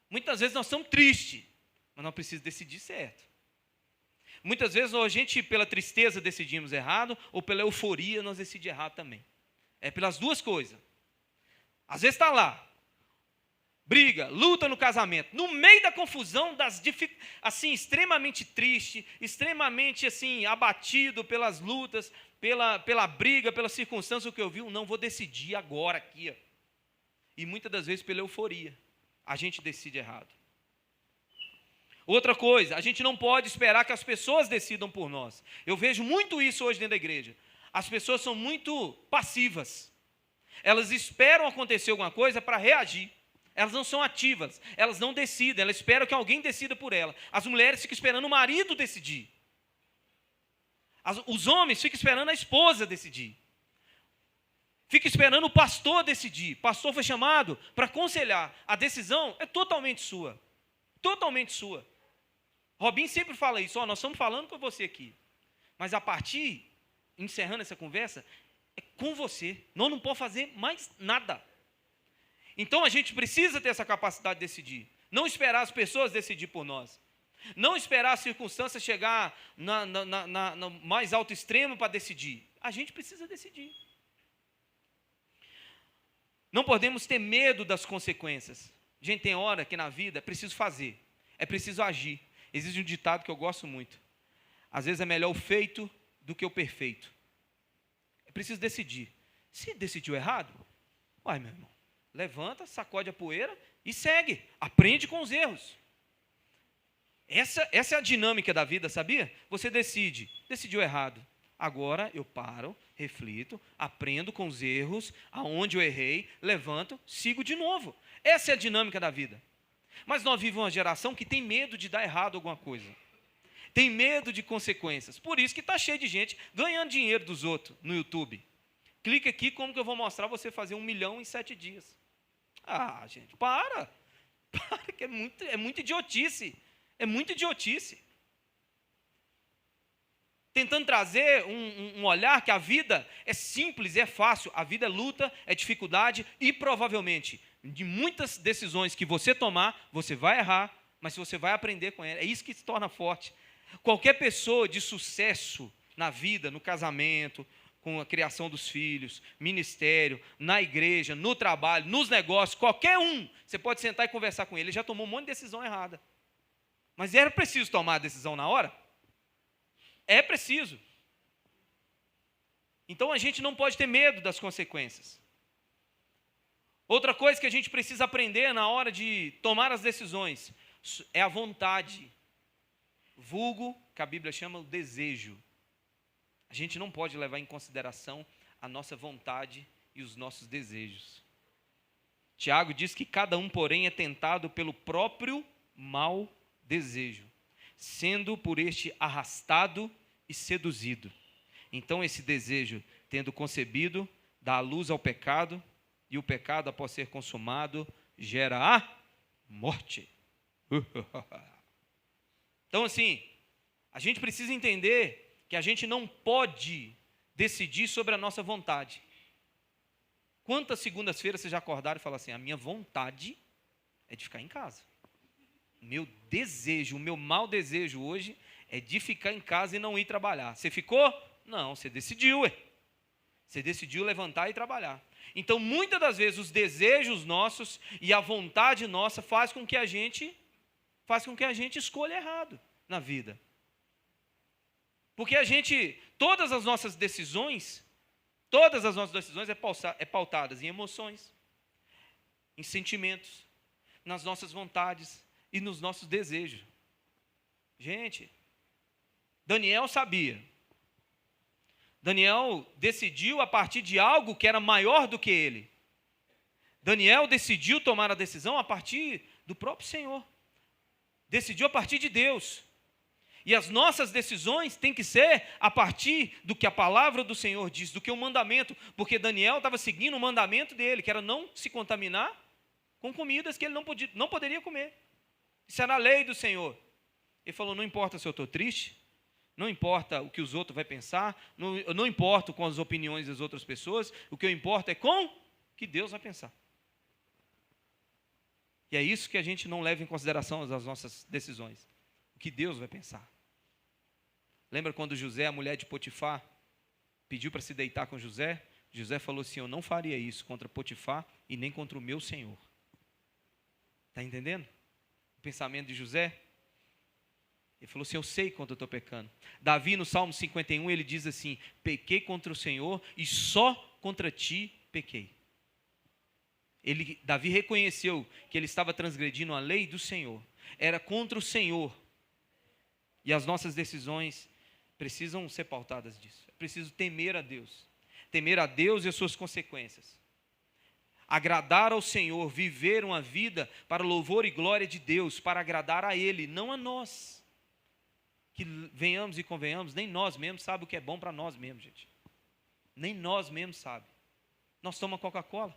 B: Muitas vezes nós estamos tristes, mas não precisamos decidir certo. Muitas vezes ou a gente, pela tristeza, decidimos errado, ou pela euforia, nós decidimos errado também. É pelas duas coisas. Às vezes está lá, briga, luta no casamento, no meio da confusão, assim, extremamente triste, extremamente assim, abatido pelas lutas, pela briga, pela circunstância, o que eu vi, não vou decidir agora aqui. Ó. E muitas das vezes pela euforia, a gente decide errado. Outra coisa, a gente não pode esperar que as pessoas decidam por nós. Eu vejo muito isso hoje dentro da igreja. As pessoas são muito passivas. Elas esperam acontecer alguma coisa para reagir. Elas não são ativas, elas não decidem, elas esperam que alguém decida por ela. As mulheres ficam esperando o marido decidir. Os homens ficam esperando a esposa decidir. Fica esperando o pastor decidir. O pastor foi chamado para aconselhar. A decisão é totalmente sua. Totalmente sua. Robin sempre fala isso. Nós estamos falando com você aqui. Mas a partir, encerrando essa conversa, é com você. Nós não podemos fazer mais nada. Então a gente precisa ter essa capacidade de decidir. Não esperar as pessoas decidir por nós. Não esperar as circunstâncias chegar no mais alto extremo para decidir. A gente precisa decidir. Não podemos ter medo das consequências. Gente, tem hora que na vida é preciso fazer, é preciso agir. Existe um ditado que eu gosto muito. Às vezes é melhor o feito do que o perfeito. É preciso decidir. Se decidiu errado, vai, meu irmão, levanta, sacode a poeira e segue. Aprende com os erros. Essa é a dinâmica da vida, sabia? Você decidiu errado. Agora eu paro, reflito, aprendo com os erros, aonde eu errei, levanto, sigo de novo. Essa é a dinâmica da vida. Mas nós vivemos uma geração que tem medo de dar errado alguma coisa. Tem medo de consequências. Por isso que está cheio de gente ganhando dinheiro dos outros no YouTube. Clica aqui como que eu vou mostrar você fazer 1 milhão em 7 dias. Ah, gente, para que é muito idiotice. É muito idiotice. Tentando trazer um olhar que a vida é simples e é fácil. A vida é luta, é dificuldade e provavelmente, de muitas decisões que você tomar, você vai errar, mas você vai aprender com ela. É isso que se torna forte. Qualquer pessoa de sucesso na vida, no casamento, com a criação dos filhos, ministério, na igreja, no trabalho, nos negócios, qualquer um, você pode sentar e conversar com ele, ele já tomou um monte de decisão errada. Mas era preciso tomar a decisão na hora? É preciso. Então a gente não pode ter medo das consequências. Outra coisa que a gente precisa aprender na hora de tomar as decisões é a vontade. Vulgo, que a Bíblia chama o desejo. A gente não pode levar em consideração a nossa vontade e os nossos desejos. Tiago diz que cada um, porém, é tentado pelo próprio mau desejo, sendo por este arrastado e seduzido. Então esse desejo, tendo concebido, dá a luz ao pecado, e o pecado, após ser consumado, gera a morte. Então assim, a gente precisa entender que a gente não pode decidir sobre a nossa vontade. Quantas segundas-feiras vocês já acordaram e falaram assim, a minha vontade é de ficar em casa. O meu desejo, o meu mau desejo hoje é de ficar em casa e não ir trabalhar. Você ficou? Não, você decidiu. Você decidiu levantar e trabalhar. Então, muitas das vezes, os desejos nossos e a vontade nossa faz com que a gente escolha errado na vida. Porque todas as nossas decisões é pautadas em emoções, em sentimentos, nas nossas vontades e nos nossos desejos. Gente, Daniel sabia. Daniel decidiu a partir de algo que era maior do que ele. Daniel decidiu tomar a decisão a partir do próprio Senhor. Decidiu a partir de Deus. E as nossas decisões têm que ser a partir do que a palavra do Senhor diz, do que o mandamento, porque Daniel estava seguindo o mandamento dele, que era não se contaminar com comidas que ele não poderia comer. Isso era a lei do Senhor. Ele falou, não importa se eu estou triste, não importa o que os outros vão pensar, não importa com as opiniões das outras pessoas, o que eu importo é com o que Deus vai pensar. E é isso que a gente não leva em consideração nas nossas decisões, o que Deus vai pensar. Lembra quando José, a mulher de Potifar, pediu para se deitar com José? José falou assim, eu não faria isso contra Potifar e nem contra o meu Senhor. Está entendendo? O pensamento de José? Ele falou assim, eu sei quando eu estou pecando. Davi, no Salmo 51, ele diz assim, pequei contra o Senhor e só contra ti pequei. Davi reconheceu que ele estava transgredindo a lei do Senhor. Era contra o Senhor. E as nossas decisões precisam ser pautadas disso. É preciso temer a Deus. Temer a Deus e as suas consequências. Agradar ao Senhor, viver uma vida para louvor e glória de Deus, para agradar a Ele, não a nós. Que venhamos e convenhamos, nem nós mesmos sabemos o que é bom para nós mesmos, gente. Nem nós mesmos sabemos. Nós tomamos Coca-Cola.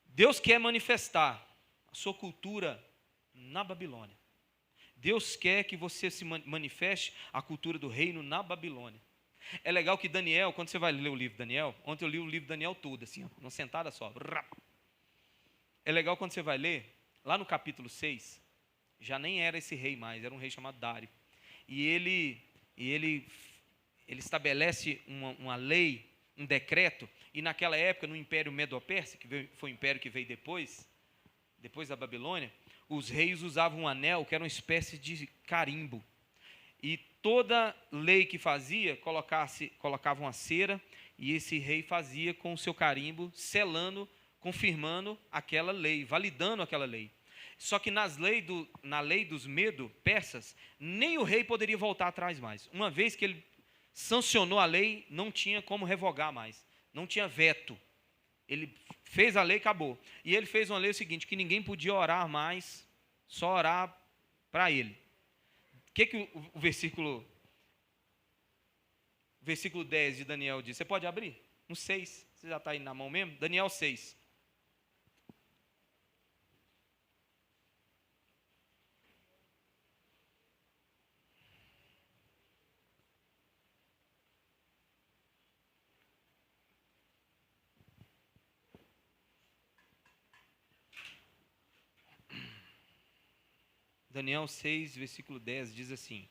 B: Deus quer manifestar a sua cultura na Babilônia. Deus quer que você se manifeste a cultura do reino na Babilônia. É legal que Daniel, quando você vai ler o livro de Daniel, ontem eu li o livro de Daniel todo, assim, numa sentada só. É legal quando você vai ler, lá no capítulo 6, já nem era esse rei mais, era um rei chamado Dário. E ele estabelece uma lei, um decreto, e naquela época, no Império Medo-Persa, que foi o império que veio depois da Babilônia, os reis usavam um anel que era uma espécie de carimbo. E toda lei que fazia, colocava uma cera, e esse rei fazia com o seu carimbo, selando, confirmando aquela lei, validando aquela lei. Só que na lei dos Medo-Persas, nem o rei poderia voltar atrás mais. Uma vez que ele sancionou a lei, não tinha como revogar mais. Não tinha veto. Ele fez a lei e acabou. E ele fez uma lei seguinte, que ninguém podia orar mais, só orar para ele. O que o versículo 10 de Daniel diz? Você pode abrir? No 6. Você já está aí na mão mesmo? Daniel 6. Daniel 6, versículo 10, diz assim: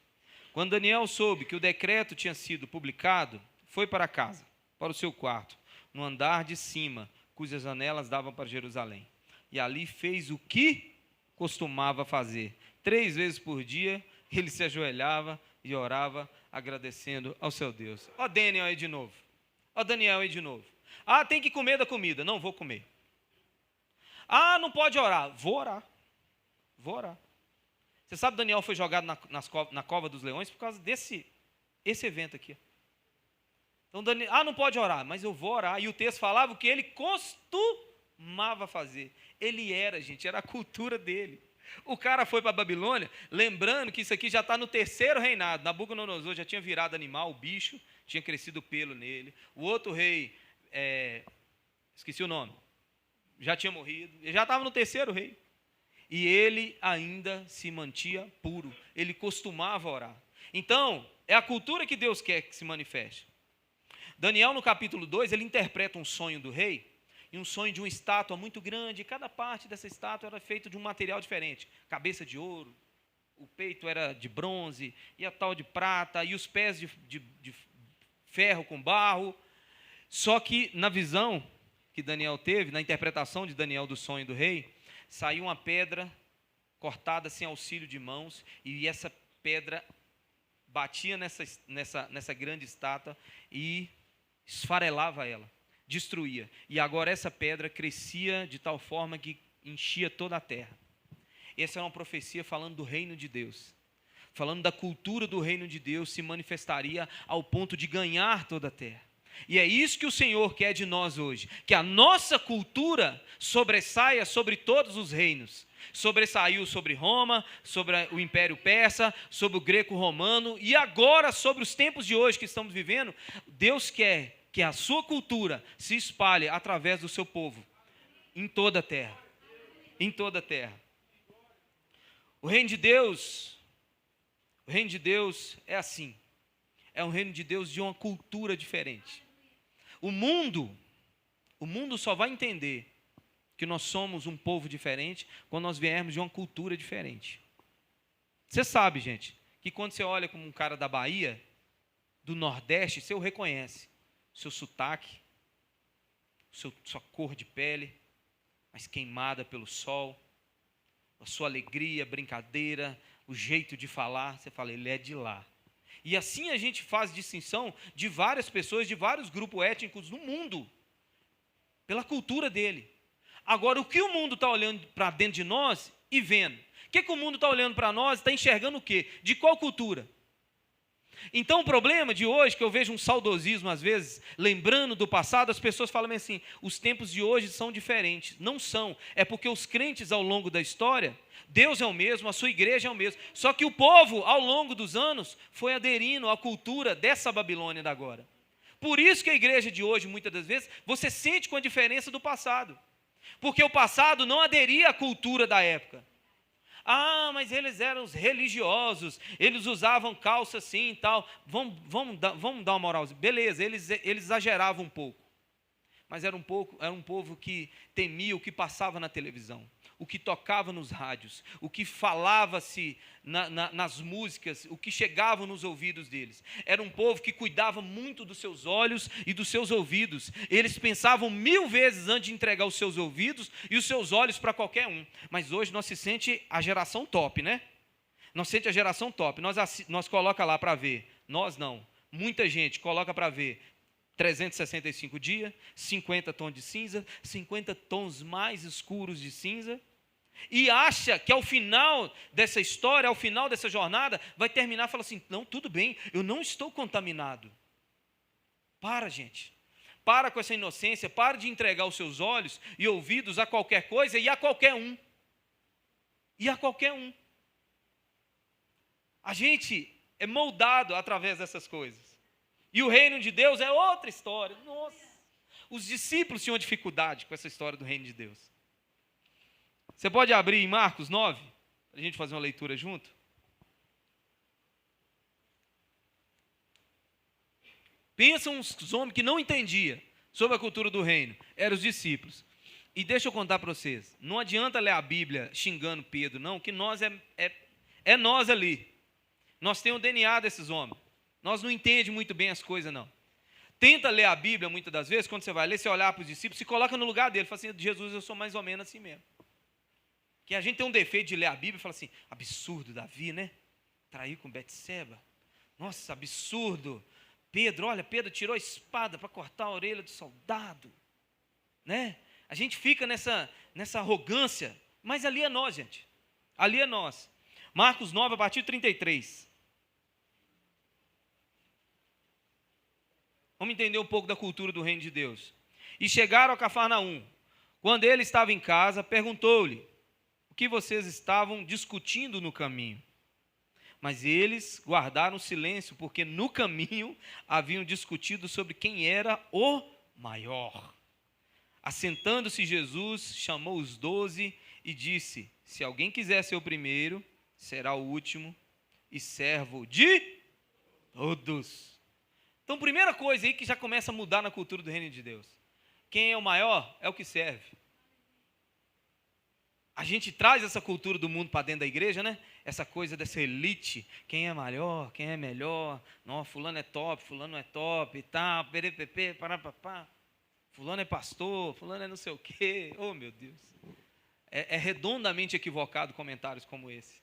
B: Quando Daniel soube que o decreto tinha sido publicado, foi para casa, para o seu quarto, no andar de cima, cujas janelas davam para Jerusalém. E ali fez o que costumava fazer. 3 vezes por dia, ele se ajoelhava e orava, agradecendo ao seu Deus. Ó Daniel aí de novo. Ó Daniel aí de novo. Ah, tem que comer da comida. Não, vou comer. Ah, não pode orar. Vou orar. Vou orar. Você sabe que Daniel foi jogado na cova dos leões por causa desse evento aqui. Então, Daniel, não pode orar, mas eu vou orar. E o texto falava o que ele costumava fazer. Ele era a cultura dele. O cara foi para a Babilônia, lembrando que isso aqui já está no 3º reinado. Nabucodonosor já tinha virado animal, o bicho, tinha crescido pelo nele. O outro rei, esqueci o nome, já tinha morrido. Ele já estava no 3º rei. E ele ainda se mantinha puro. Ele costumava orar. Então, é a cultura que Deus quer que se manifeste. Daniel, no capítulo 2, ele interpreta um sonho do rei, e um sonho de uma estátua muito grande. Cada parte dessa estátua era feita de um material diferente. Cabeça de ouro, o peito era de bronze, e a tal de prata, e os pés de ferro com barro. Só que na visão que Daniel teve, na interpretação de Daniel do sonho do rei, saiu uma pedra cortada sem auxílio de mãos, e essa pedra batia nessa grande estátua e esfarelava ela, destruía. E agora essa pedra crescia de tal forma que enchia toda a terra. Essa é uma profecia falando do reino de Deus, falando da cultura do reino de Deus se manifestaria ao ponto de ganhar toda a terra. E é isso que o Senhor quer de nós hoje, que a nossa cultura sobressaia sobre todos os reinos. Sobressaiu sobre Roma, sobre o Império Persa, sobre o Greco-Romano, e agora sobre os tempos de hoje que estamos vivendo. Deus quer que a sua cultura se espalhe através do seu povo, em toda a terra. Em toda a terra. O reino de Deus é assim. É um reino de Deus de uma cultura diferente. O mundo só vai entender que nós somos um povo diferente quando nós viermos de uma cultura diferente. Você sabe, gente, que quando você olha como um cara da Bahia, do Nordeste, você o reconhece. Seu sotaque, sua cor de pele, mais queimada pelo sol, a sua alegria, brincadeira, o jeito de falar, você fala, ele é de lá. E assim a gente faz distinção de várias pessoas, de vários grupos étnicos no mundo, pela cultura dele. Agora, o que o mundo está olhando para dentro de nós e vendo? O que o mundo está olhando para nós e está enxergando o quê? De qual cultura? Então, o problema de hoje, que eu vejo um saudosismo às vezes, lembrando do passado, as pessoas falam assim, os tempos de hoje são diferentes. Não são, é porque os crentes ao longo da história, Deus é o mesmo, a sua igreja é o mesmo. Só que o povo, ao longo dos anos, foi aderindo à cultura dessa Babilônia da agora. Por isso que a igreja de hoje, muitas das vezes, você sente com a diferença do passado. Porque o passado não aderia à cultura da época. Ah, mas eles eram os religiosos, eles usavam calça assim e tal. Vamos dar uma moral. Beleza, eles exageravam um pouco. Mas era um povo que temia o que passava na televisão, o que tocava nos rádios, o que falava-se nas músicas, o que chegava nos ouvidos deles. Era um povo que cuidava muito dos seus olhos e dos seus ouvidos. Eles pensavam 1000 vezes antes de entregar os seus ouvidos e os seus olhos para qualquer um. Mas hoje nós se sente a geração top, né? Nós sente a geração top. Nós coloca lá para ver. Nós não. Muita gente coloca para ver 365 dias, 50 tons de cinza, 50 tons mais escuros de cinza, e acha que ao final dessa história, ao final dessa jornada, vai terminar e fala assim, não, tudo bem, eu não estou contaminado. Para, gente. Para com essa inocência, para de entregar os seus olhos e ouvidos a qualquer coisa e a qualquer um. E a qualquer um. A gente é moldado através dessas coisas. E o reino de Deus é outra história. Nossa, os discípulos tinham dificuldade com essa história do reino de Deus. Você pode abrir em Marcos 9, para a gente fazer uma leitura junto? Pensa uns homens que não entendiam sobre a cultura do reino. Eram os discípulos. E deixa eu contar para vocês. Não adianta ler a Bíblia xingando Pedro, não, que nós é nós ali. Nós temos o DNA desses homens. Nós não entendemos muito bem as coisas, não. Tenta ler a Bíblia, muitas das vezes, quando você vai ler, você olhar para os discípulos, se coloca no lugar dele, fala assim, Jesus, eu sou mais ou menos assim mesmo. Que a gente tem um defeito de ler a Bíblia e fala assim, absurdo, Davi, né? Traiu com Betseba. Nossa, absurdo. Pedro, olha, Pedro tirou a espada para cortar a orelha do soldado. Né? A gente fica nessa arrogância, mas ali é nós, gente. Ali é nós. Marcos 9, a partir de 33. Vamos entender um pouco da cultura do reino de Deus. E chegaram a Cafarnaum. Quando ele estava em casa, perguntou-lhe o que vocês estavam discutindo no caminho. Mas eles guardaram silêncio, porque no caminho haviam discutido sobre quem era o maior. Assentando-se Jesus, chamou os 12 e disse, se alguém quiser ser o primeiro, será o último e servo de todos. Então, primeira coisa aí que já começa a mudar na cultura do reino de Deus. Quem é o maior é o que serve. A gente traz essa cultura do mundo para dentro da igreja, né? Essa coisa dessa elite. Quem é maior, quem é melhor. Não, fulano é top, fulano é top e tal. Perepepe, parapapá. Fulano é pastor, fulano é não sei o quê. Oh, meu Deus. É redondamente equivocado comentários como esse.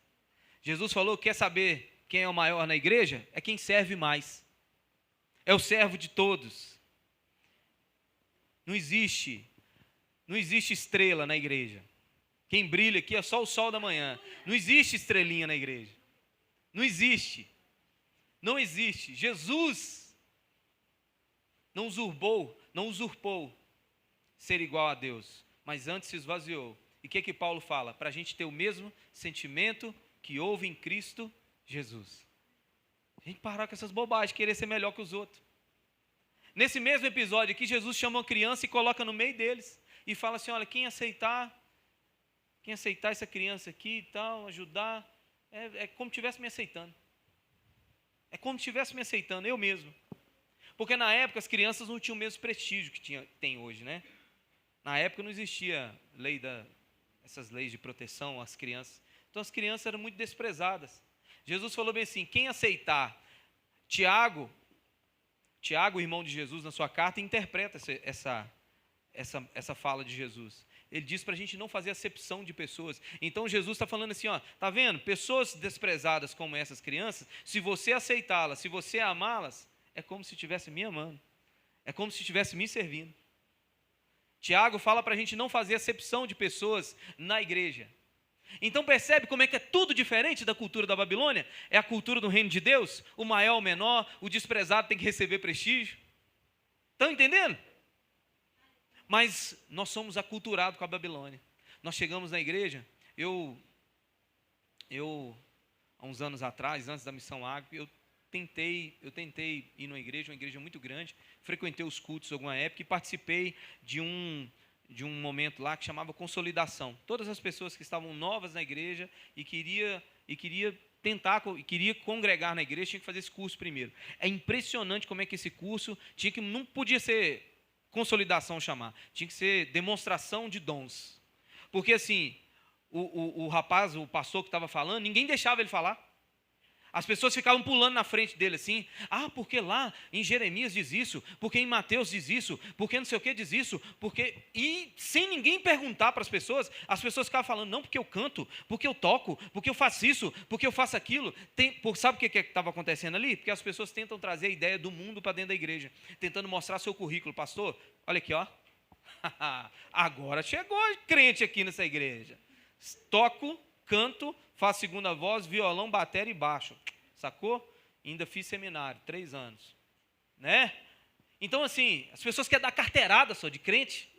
B: Jesus falou, quer saber quem é o maior na igreja? É quem serve mais. É o servo de todos. Não existe estrela na igreja. Quem brilha aqui é só o sol da manhã. Não existe estrelinha na igreja. Não existe. Não existe. Jesus não usurpou ser igual a Deus, mas antes se esvaziou. E o que Paulo fala? Para a gente ter o mesmo sentimento que houve em Cristo Jesus. A gente parar com essas bobagens, querer ser melhor que os outros. Nesse mesmo episódio aqui, Jesus chama uma criança e coloca no meio deles. E fala assim, olha, quem aceitar essa criança aqui e tal, ajudar, é como se estivesse me aceitando. É como se estivesse me aceitando, eu mesmo. Porque na época as crianças não tinham o mesmo prestígio que tem hoje, né? Na época não existia essas leis de proteção às crianças. Então as crianças eram muito desprezadas. Jesus falou bem assim, quem aceitar, Tiago, o irmão de Jesus, na sua carta, interpreta essa fala de Jesus. Ele diz para a gente não fazer acepção de pessoas. Então Jesus está falando assim, ó, tá vendo? Pessoas desprezadas como essas crianças, se você aceitá-las, se você amá-las, é como se estivesse me amando. É como se estivesse me servindo. Tiago fala para a gente não fazer acepção de pessoas na igreja. Então percebe como é que é tudo diferente da cultura da Babilônia? É a cultura do reino de Deus, o maior, o menor, o desprezado tem que receber prestígio. Estão entendendo? Mas nós somos aculturados com a Babilônia. Nós chegamos na igreja, eu há uns anos atrás, antes da Missão Ágape, tentei ir numa igreja, uma igreja muito grande, frequentei os cultos alguma época e participei de um momento lá que chamava consolidação. Todas as pessoas que estavam novas na igreja e queria congregar na igreja, tinha que fazer esse curso primeiro. É impressionante como é que esse curso não podia ser consolidação chamar, tinha que ser demonstração de dons. Porque assim, o pastor que estava falando, ninguém deixava ele falar. As pessoas ficavam pulando na frente dele assim, porque lá em Jeremias diz isso, porque em Mateus diz isso, porque não sei o que diz isso, e sem ninguém perguntar para as pessoas ficavam falando, não, porque eu canto, porque eu toco, porque eu faço isso, porque eu faço aquilo. Sabe o que estava acontecendo ali? Porque as pessoas tentam trazer a ideia do mundo para dentro da igreja, tentando mostrar seu currículo. Pastor, olha aqui, ó. Agora chegou crente aqui nessa igreja. Toco, canto, faço segunda voz, violão, bateria e baixo. Sacou? Ainda fiz seminário, 3 anos. Né? Então, assim, as pessoas querem dar carteirada só de crente.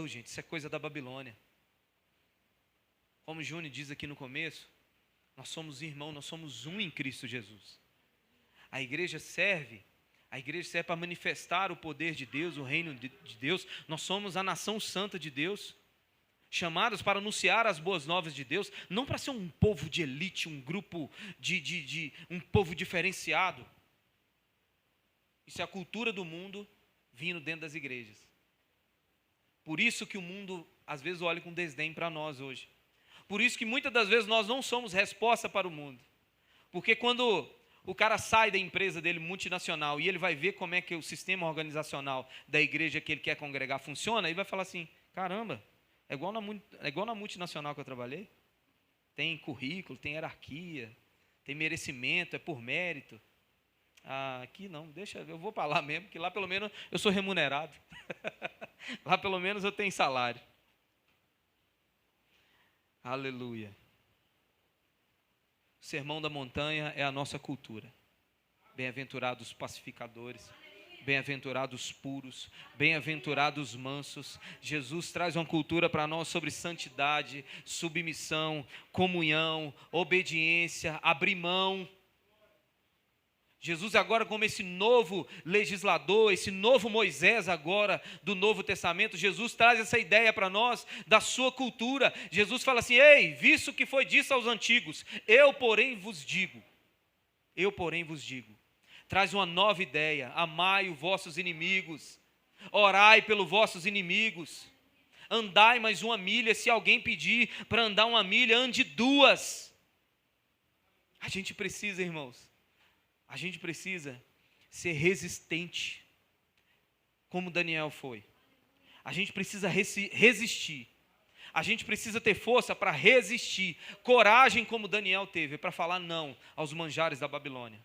B: Gente, isso é coisa da Babilônia. Como o Júnior diz aqui no começo, nós somos irmãos, nós somos um em Cristo Jesus. A igreja serve para manifestar o poder de Deus, o reino de Deus. Nós somos a nação santa de Deus, chamados para anunciar as boas novas de Deus, não para ser um povo de elite, um grupo um povo diferenciado. Isso é a cultura do mundo vindo dentro das igrejas. Por isso que o mundo às vezes olha com desdém para nós hoje. Por isso que muitas das vezes nós não somos resposta para o mundo. Porque quando o cara sai da empresa dele multinacional e ele vai ver como é que o sistema organizacional da igreja que ele quer congregar funciona, ele vai falar assim, caramba, é igual na multinacional que eu trabalhei. Tem currículo, tem hierarquia, tem merecimento, é por mérito. Aqui não, eu vou para lá mesmo, que lá pelo menos eu sou remunerado. Lá pelo menos eu tenho salário. Aleluia. O sermão da montanha é a nossa cultura. Bem-aventurados os pacificadores, bem-aventurados puros, bem-aventurados mansos. Jesus traz uma cultura para nós sobre santidade, submissão, comunhão, obediência, abrir mão. Jesus agora, como esse novo legislador, esse novo Moisés agora do Novo Testamento, Jesus traz essa ideia para nós da sua cultura. Jesus fala assim, ei, visto que foi dito aos antigos, eu porém vos digo. Traz uma nova ideia, amai os vossos inimigos, orai pelos vossos inimigos, andai mais 1 milha, se alguém pedir para andar 1 milha, ande 2. A gente precisa, irmãos, ser resistente, como Daniel foi. A gente precisa resistir. A gente precisa ter força para resistir, coragem como Daniel teve, para falar não aos manjares da Babilônia,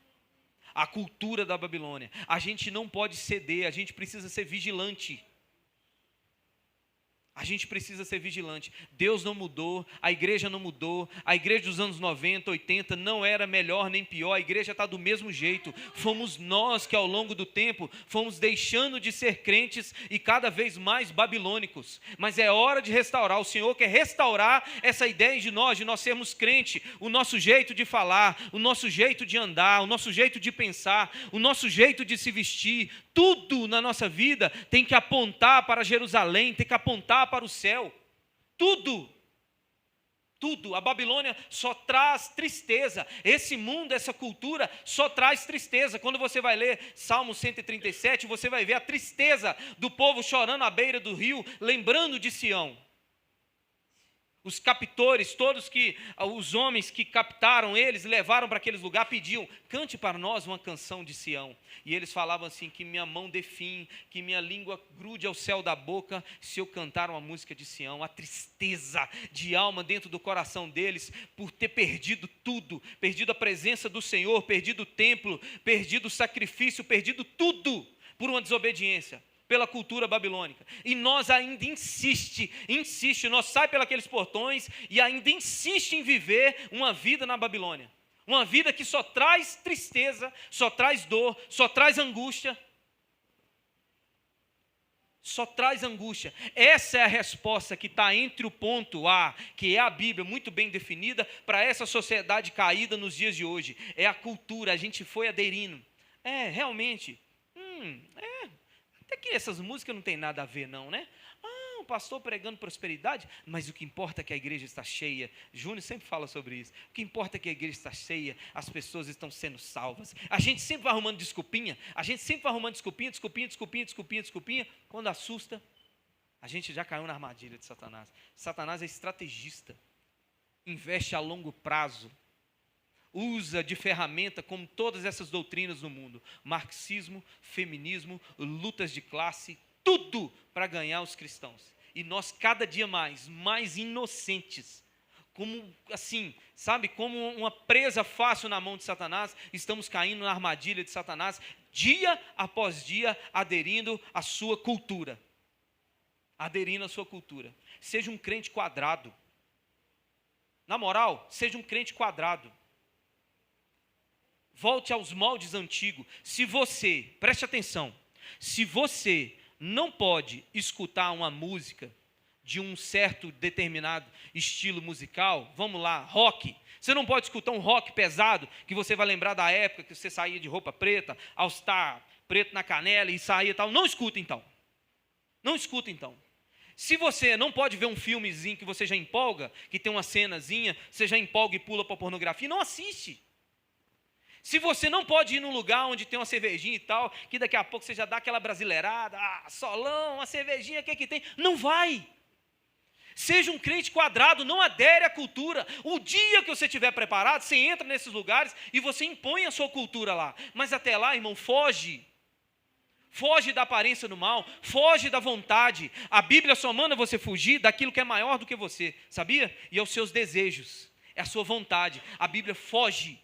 B: à cultura da Babilônia. A gente não pode ceder, a gente precisa ser vigilante. A gente precisa ser vigilante. Deus não mudou, a igreja não mudou, a igreja dos anos 90, 80 não era melhor nem pior, a igreja está do mesmo jeito. Fomos nós que ao longo do tempo fomos deixando de ser crentes e cada vez mais babilônicos. Mas é hora de restaurar, o Senhor quer restaurar essa ideia de nós sermos crente, o nosso jeito de falar, o nosso jeito de andar, o nosso jeito de pensar, o nosso jeito de se vestir. Tudo na nossa vida tem que apontar para Jerusalém, tem que apontar para o céu. Tudo. A Babilônia só traz tristeza. Esse mundo, essa cultura só traz tristeza. Quando você vai ler Salmo 137, você vai ver a tristeza do povo chorando à beira do rio, lembrando de Sião. Os captores, os homens que captaram eles, levaram para aqueles lugares, pediam, cante para nós uma canção de Sião. E eles falavam assim, que minha mão dê fim, que minha língua grude ao céu da boca, se eu cantar uma música de Sião. A tristeza de alma dentro do coração deles, por ter perdido tudo, perdido a presença do Senhor, perdido o templo, perdido o sacrifício, perdido tudo, por uma desobediência, pela cultura babilônica. E nós ainda insiste, nós sai pelos portões e ainda insiste em viver uma vida na Babilônia. Uma vida que só traz tristeza, só traz dor, só traz angústia. Só traz angústia. Essa é a resposta que está entre o ponto A, que é a Bíblia, muito bem definida, para essa sociedade caída nos dias de hoje. É a cultura, a gente foi aderindo. Realmente, até que essas músicas não tem nada a ver não, né? O pastor pregando prosperidade, mas o que importa é que a igreja está cheia. Júnior sempre fala sobre isso. O que importa é que a igreja está cheia, as pessoas estão sendo salvas. A gente sempre vai arrumando desculpinha, desculpinha. Quando assusta, a gente já caiu na armadilha de Satanás. Satanás é estrategista, investe a longo prazo, usa de ferramenta como todas essas doutrinas no mundo. Marxismo, feminismo, lutas de classe, tudo para ganhar os cristãos. E nós cada dia mais inocentes, como assim, sabe, como uma presa fácil na mão de Satanás, estamos caindo na armadilha de Satanás, dia após dia, aderindo à sua cultura. Seja um crente quadrado. Na moral, seja um crente quadrado. Volte aos moldes antigos. Preste atenção, se você não pode escutar uma música de um certo determinado estilo musical, vamos lá, rock. Você não pode escutar um rock pesado, que você vai lembrar da época que você saía de roupa preta, all-star, preto na canela e saía e tal. Não escuta então. Se você não pode ver um filmezinho que você já empolga, que tem uma cenazinha, você já empolga e pula para a pornografia, não assiste. Se você não pode ir num lugar onde tem uma cervejinha e tal, que daqui a pouco você já dá aquela brasileirada, solão, uma cervejinha, o que tem? Não vai. Seja um crente quadrado, não adere à cultura. O dia que você estiver preparado, você entra nesses lugares e você impõe a sua cultura lá. Mas até lá, irmão, foge. Foge da aparência do mal, foge da vontade. A Bíblia só manda você fugir daquilo que é maior do que você, sabia? E é os seus desejos, é a sua vontade. A Bíblia foge,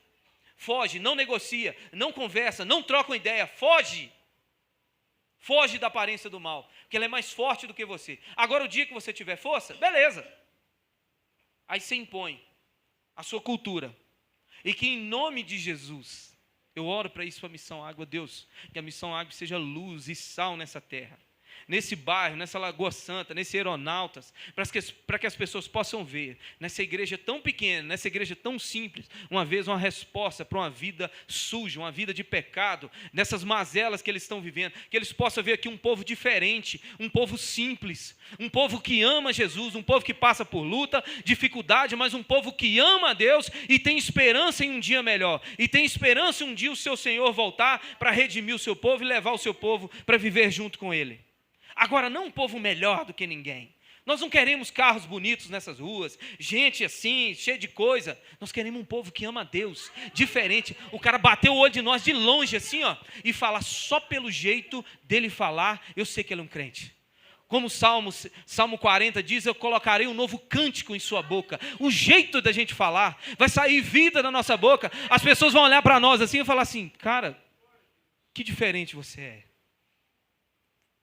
B: não negocia, não conversa, não troca uma ideia, foge da aparência do mal, porque ela é mais forte do que você. Agora o dia que você tiver força, beleza, aí você impõe a sua cultura, e que em nome de Jesus, eu oro para isso, para a Missão Água, Deus, que a Missão Água seja luz e sal nessa terra, nesse bairro, nessa Lagoa Santa, nesse Aeronautas, para que as pessoas possam ver, nessa igreja tão pequena, nessa igreja tão simples, uma vez uma resposta para uma vida suja, uma vida de pecado, nessas mazelas que eles estão vivendo, que eles possam ver aqui um povo diferente, um povo simples, um povo que ama Jesus, um povo que passa por luta, dificuldade, mas um povo que ama a Deus e tem esperança em um dia melhor, e tem esperança em um dia o seu Senhor voltar para redimir o seu povo e levar o seu povo para viver junto com Ele. Agora, não um povo melhor do que ninguém. Nós não queremos carros bonitos nessas ruas, gente assim, cheia de coisa. Nós queremos um povo que ama a Deus, diferente. O cara bateu o olho de nós de longe assim, e falar só pelo jeito dele falar, eu sei que ele é um crente. Como o Salmo 40 diz, eu colocarei um novo cântico em sua boca. O jeito da gente falar, vai sair vida da nossa boca. As pessoas vão olhar para nós assim e falar assim, cara, que diferente você é.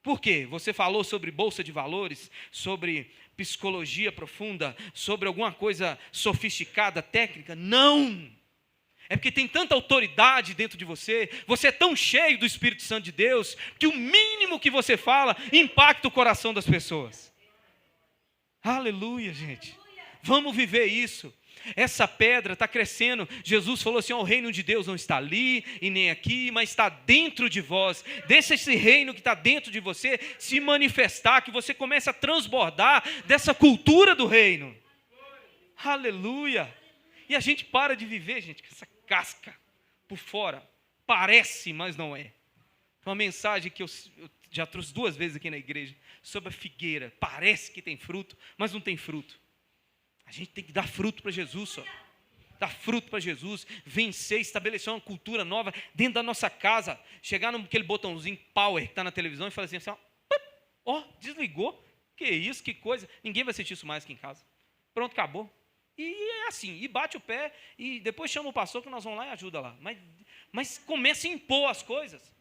B: Por quê? Você falou sobre bolsa de valores, sobre psicologia profunda, sobre alguma coisa sofisticada, técnica? Não! É porque tem tanta autoridade dentro de você, você é tão cheio do Espírito Santo de Deus, que o mínimo que você fala impacta o coração das pessoas. Aleluia, gente. Vamos viver isso. Essa pedra está crescendo. Jesus falou assim, o reino de Deus não está ali e nem aqui, mas está dentro de vós. Deixa esse reino que está dentro de você se manifestar, que você comece a transbordar dessa cultura do reino. Aleluia. E a gente para de viver, gente, com essa casca por fora. Parece, mas não é. Uma mensagem que eu já trouxe 2 vezes aqui na igreja, sobre a figueira. Parece que tem fruto, mas não tem fruto. A gente tem que dar fruto para Jesus, só. Dar fruto para Jesus, vencer, estabelecer uma cultura nova dentro da nossa casa. Chegar naquele botãozinho power que está na televisão e falar assim, desligou. Que isso, que coisa. Ninguém vai sentir isso mais aqui em casa. Pronto, acabou. E é assim, e bate o pé, e depois chama o pastor que nós vamos lá e ajuda lá. Mas comece a impor as coisas.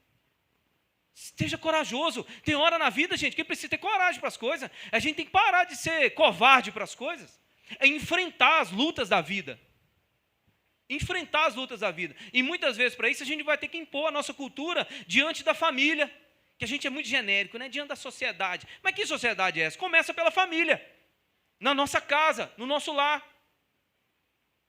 B: Esteja corajoso. Tem hora na vida, gente, que precisa ter coragem para as coisas. A gente tem que parar de ser covarde para as coisas. É enfrentar as lutas da vida. Enfrentar as lutas da vida. E muitas vezes para isso a gente vai ter que impor a nossa cultura diante da família. Que a gente é muito genérico, né? Diante da sociedade. Mas que sociedade é essa? Começa pela família. Na nossa casa, no nosso lar.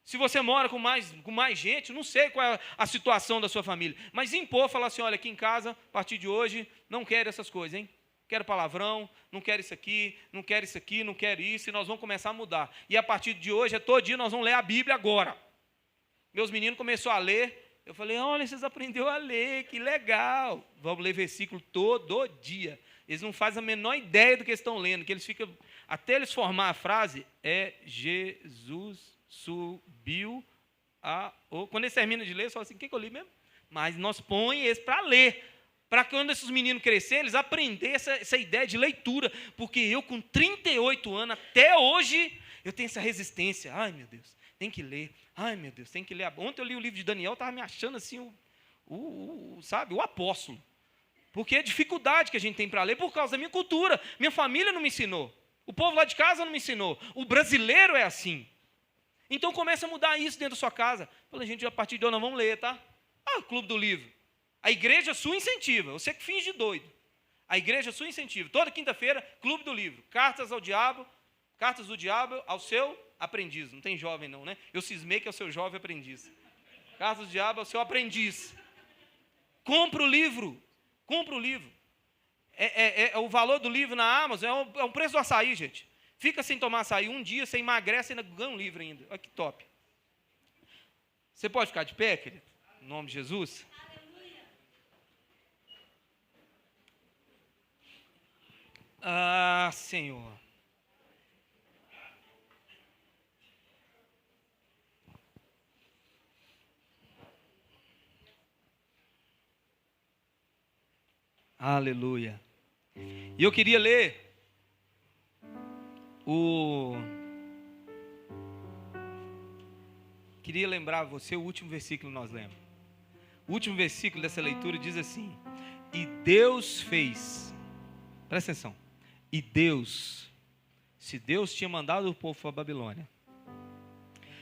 B: Se você mora com mais gente, não sei qual é a situação da sua família. Mas impor, falar assim, olha, aqui em casa, a partir de hoje, não quero essas coisas, hein? Quero palavrão, não quero isso aqui, não quero isso aqui, não quero isso, e nós vamos começar a mudar. E a partir de hoje, todo dia, nós vamos ler a Bíblia agora. Meus meninos começaram a ler, eu falei, olha, vocês aprenderam a ler, que legal. Vamos ler versículo todo dia. Eles não fazem a menor ideia do que estão lendo, que eles ficam, até eles formar a frase, é Jesus subiu quando eles terminam de ler, eles falam assim, o que eu li mesmo? Mas nós põe eles para ler, para que quando esses meninos crescerem, eles aprendam essa ideia de leitura, porque eu com 38 anos, até hoje, eu tenho essa resistência, ai meu Deus, tem que ler, ai meu Deus, tem que ler. Ontem eu li o livro de Daniel, estava me achando assim, sabe, o apóstolo, porque é a dificuldade que a gente tem para ler por causa da minha cultura, minha família não me ensinou, o povo lá de casa não me ensinou, o brasileiro é assim. Então começa a mudar isso dentro da sua casa. Fala, gente, a partir de hoje nós vamos ler, tá? Clube do Livro. A igreja sua incentiva, você que finge de doido. A igreja sua incentiva. Toda quinta-feira, Clube do Livro. Cartas do diabo ao seu aprendiz. Não tem jovem não, né? Eu cismei que é o seu jovem aprendiz. Cartas do diabo ao seu aprendiz. Compra o livro. Compra o livro. O valor do livro na Amazon é o preço do açaí, gente. Fica sem tomar açaí um dia, você emagrece e ainda ganha um livro ainda. Olha que top. Você pode ficar de pé, querido? Em nome de Jesus. Ah, Senhor. Aleluia. E eu queria ler Queria lembrar a você o último versículo que nós lemos. O último versículo dessa leitura diz assim: e Deus fez, presta atenção, e Deus, se Deus tinha mandado o povo para a Babilônia,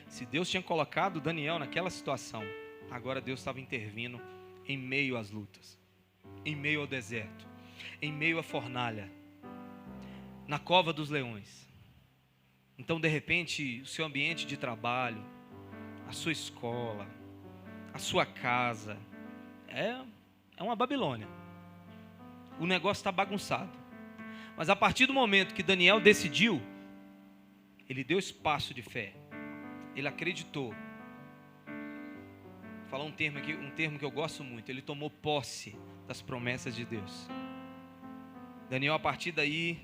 B: se Deus tinha colocado Daniel naquela situação, agora Deus estava intervindo em meio às lutas, em meio ao deserto, em meio à fornalha, na cova dos leões. Então, de repente, o seu ambiente de trabalho, a sua escola, a sua casa, é uma Babilônia. O negócio está bagunçado. Mas a partir do momento que Daniel decidiu, ele deu espaço de fé. Ele acreditou. Vou falar um termo aqui, um termo que eu gosto muito. Ele tomou posse das promessas de Deus. Daniel, a partir daí,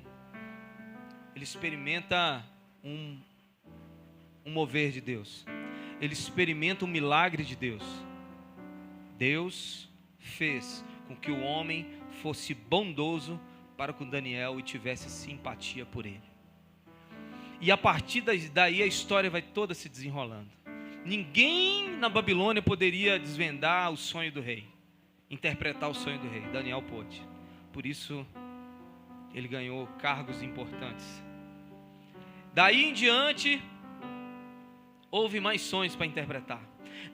B: ele experimenta um mover de Deus. Ele experimenta um milagre de Deus. Deus fez com que o homem fosse bondoso para com Daniel e tivesse simpatia por ele. E a partir daí a história vai toda se desenrolando. Ninguém na Babilônia poderia desvendar o sonho do rei, interpretar o sonho do rei. Daniel pôde. Por isso ele ganhou cargos importantes. Daí em diante houve mais sonhos para interpretar.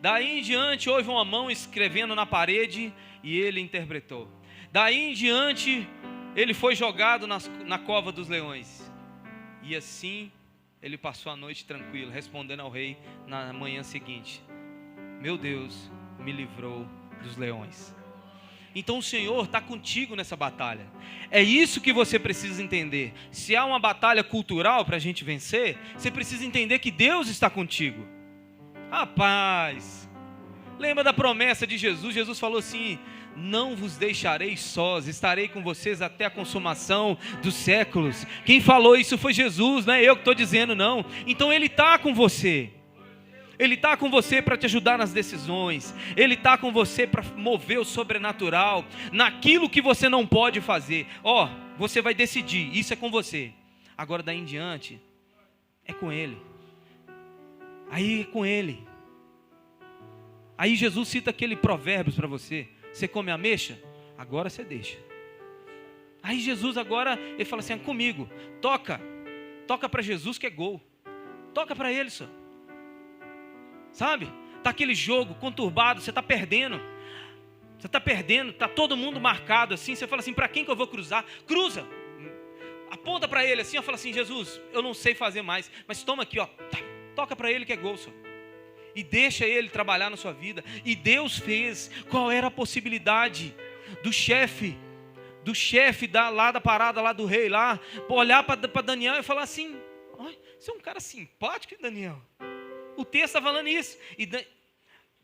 B: Daí em diante houve uma mão escrevendo na parede e ele interpretou. Daí em diante ele foi jogado na cova dos leões. E assim ele passou a noite tranquilo, respondendo ao rei na manhã seguinte: meu Deus me livrou dos leões. Então o Senhor está contigo nessa batalha. É isso que você precisa entender. Se há uma batalha cultural para a gente vencer, você precisa entender que Deus está contigo. Rapaz, lembra da promessa de Jesus? Jesus falou assim: não vos deixarei sós, estarei com vocês até a consumação dos séculos. Quem falou isso foi Jesus, não é eu que estou dizendo não. Então Ele está com você. Ele está com você para te ajudar nas decisões. Ele está com você para mover o sobrenatural naquilo que você não pode fazer. Você vai decidir, isso é com você. Agora daí em diante é com Ele. Aí é com Ele. Aí Jesus cita aquele provérbios para você: você come ameixa? Agora você deixa. Aí Jesus agora, ele fala assim: comigo, toca para Jesus que é gol. Toca para Ele só. Sabe? Está aquele jogo conturbado, você está perdendo. Você está perdendo, está todo mundo marcado assim. Você fala assim, para quem que eu vou cruzar? Cruza. Aponta para ele assim, fala assim, Jesus, eu não sei fazer mais, mas toma aqui, ó, toca para ele que é gol, Senhor. E deixa ele trabalhar na sua vida. E Deus fez. Qual era a possibilidade do chefe lá da parada, lá do rei, lá, olhar para Daniel e falar assim, você é um cara simpático, Daniel. O texto está falando isso. E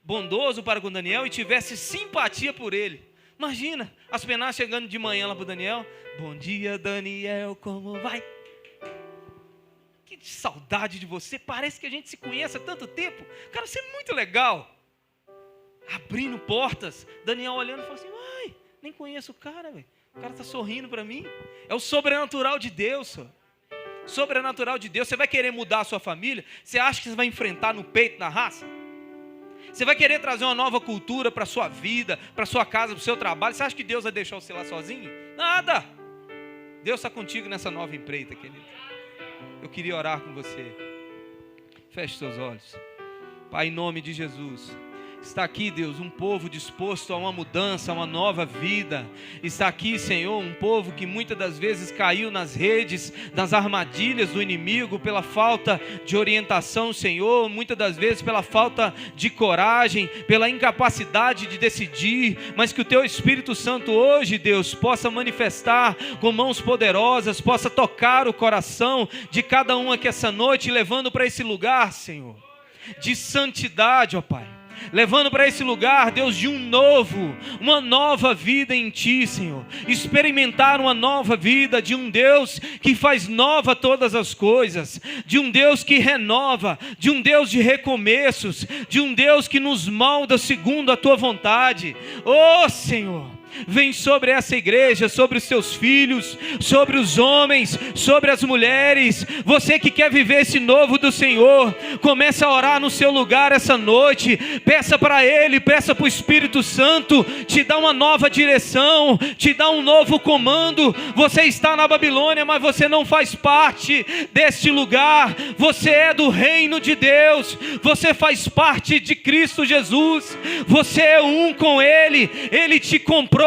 B: bondoso para com Daniel e tivesse simpatia por ele. Imagina, as penas chegando de manhã lá para o Daniel. Bom dia, Daniel, como vai? Que saudade de você. Parece que a gente se conhece há tanto tempo. Cara, você é muito legal. Abrindo portas. Daniel olhando e falou assim, nem conheço o cara, velho. O cara está sorrindo para mim. É o sobrenatural de Deus, senhor. Sobrenatural de Deus. Você vai querer mudar a sua família? Você acha que você vai enfrentar no peito, na raça? Você vai querer trazer uma nova cultura para a sua vida, para a sua casa, para o seu trabalho? Você acha que Deus vai deixar você lá sozinho? Nada! Deus está contigo nessa nova empreita, querido. Eu queria orar com você. Feche seus olhos. Pai, em nome de Jesus. Está aqui, Deus, um povo disposto a uma mudança, a uma nova vida. Está aqui, Senhor, um povo que muitas das vezes caiu nas redes, nas armadilhas do inimigo, pela falta de orientação, Senhor, muitas das vezes pela falta de coragem, pela incapacidade de decidir, mas que o Teu Espírito Santo hoje, Deus, possa manifestar com mãos poderosas, possa tocar o coração de cada um aqui essa noite, levando para esse lugar, Senhor, de santidade, ó Pai. Levando para esse lugar, Deus, de uma nova vida em Ti, Senhor. Experimentar uma nova vida de um Deus que faz nova todas as coisas, de um Deus que renova, de um Deus de recomeços, de um Deus que nos molda segundo a Tua vontade. Oh, Senhor, vem sobre essa igreja, sobre os seus filhos, sobre os homens, sobre as mulheres. Você que quer viver esse novo do Senhor, comece a orar no seu lugar essa noite. Peça para Ele, peça para o Espírito Santo te dar uma nova direção, te dar um novo comando. Você está na Babilônia, mas você não faz parte deste lugar. Você é do reino de Deus. Você faz parte de Cristo Jesus. Você é um com Ele. Ele te comprou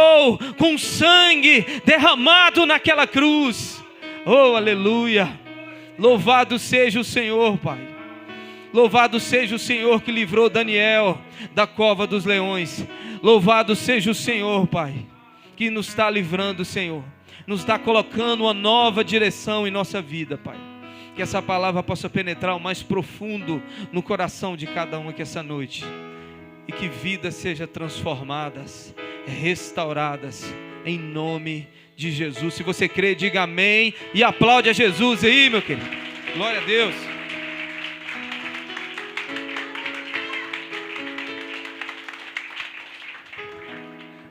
B: com sangue derramado naquela cruz. Oh, aleluia. Louvado seja o Senhor, Pai. Louvado seja o Senhor que livrou Daniel da cova dos leões. Louvado seja o Senhor, Pai, que nos está livrando, Senhor, nos está colocando uma nova direção em nossa vida, Pai. Que essa palavra possa penetrar o mais profundo no coração de cada um aqui essa noite. E que vidas sejam transformadas, restauradas, em nome de Jesus. Se você crê, diga amém e aplaude a Jesus aí, meu querido. Glória a Deus.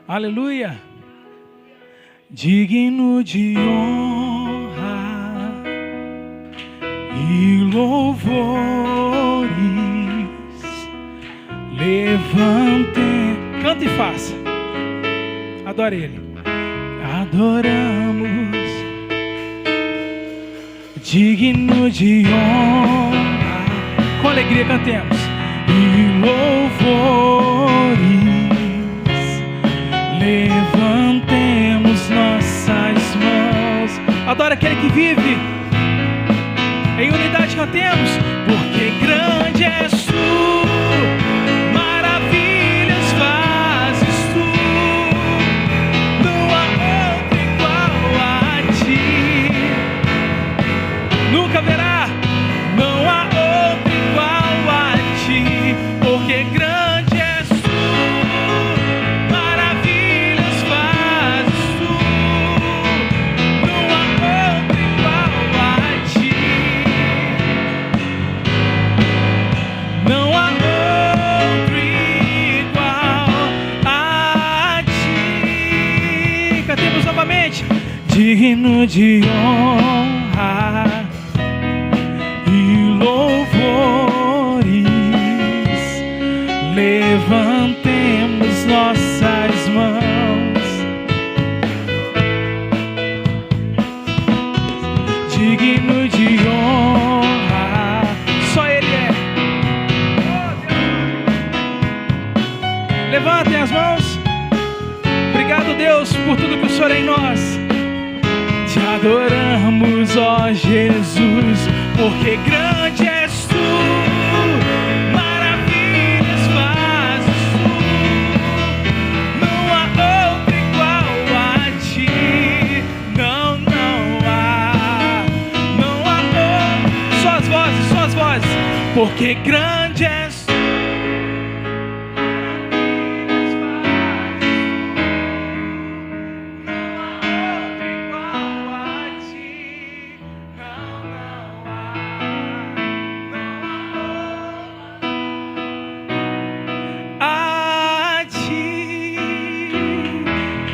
C: Aleluia. Digno de honra e louvores, levante, canta e faça. Adore Ele. Adoramos, digno de honra, com alegria cantemos. E louvores, levantemos nossas mãos. Adora aquele que vive. Em unidade cantemos. Porque grande és tu, maravilhas fazes tu, não há outro igual a ti. Nunca haverá, não há outro igual a ti. Porque grande és tu, maravilhas fazes tu, não há outro igual a ti. Não há outro igual a ti. Cantemos novamente. Digno de honra e louvores, levantemos nossas mãos. Digno de honra, só Ele é. Levantem as mãos. Jesus, porque grande és tu, maravilhas fazes tu, não há outro igual a ti, não há outro. Só as vozes, porque grande és tu.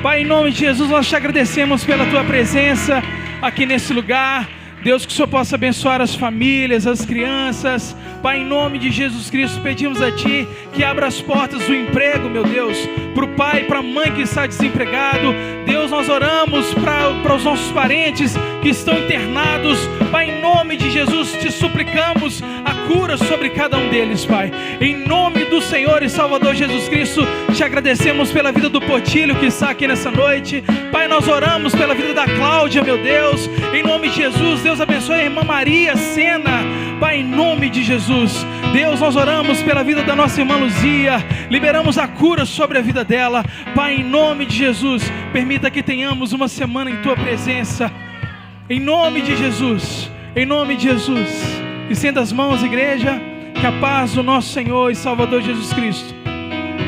C: Pai, em nome de Jesus, nós te agradecemos pela tua presença aqui nesse lugar. Deus, que o Senhor possa abençoar as famílias, as crianças. Pai, em nome de Jesus Cristo, pedimos a Ti que abra as portas do emprego, meu Deus, para o pai, para a mãe que está desempregado. Deus, nós oramos para os nossos parentes que estão internados. Pai, em nome de Jesus, te suplicamos a cura sobre cada um deles, Pai. Em nome do Senhor e Salvador Jesus Cristo, te agradecemos pela vida do Potilho que está aqui nessa noite. Pai, nós oramos pela vida da Cláudia, meu Deus. Em nome de Jesus, Deus abençoe a irmã Maria Sena. Pai, em nome de Jesus, Deus, nós oramos pela vida da nossa irmã Luzia. Liberamos a cura sobre a vida dela. Pai, em nome de Jesus, permita que tenhamos uma semana em Tua presença. Em nome de Jesus, em nome de Jesus. Estenda as mãos, igreja. Que a paz do nosso Senhor e Salvador Jesus Cristo,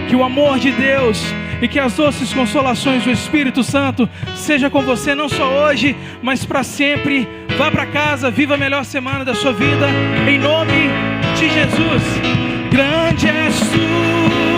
C: que o amor de Deus e que as doces consolações do Espírito Santo seja com você, não só hoje, mas para sempre. Vá para casa, viva a melhor semana da sua vida, em nome de Jesus. Grande és tu.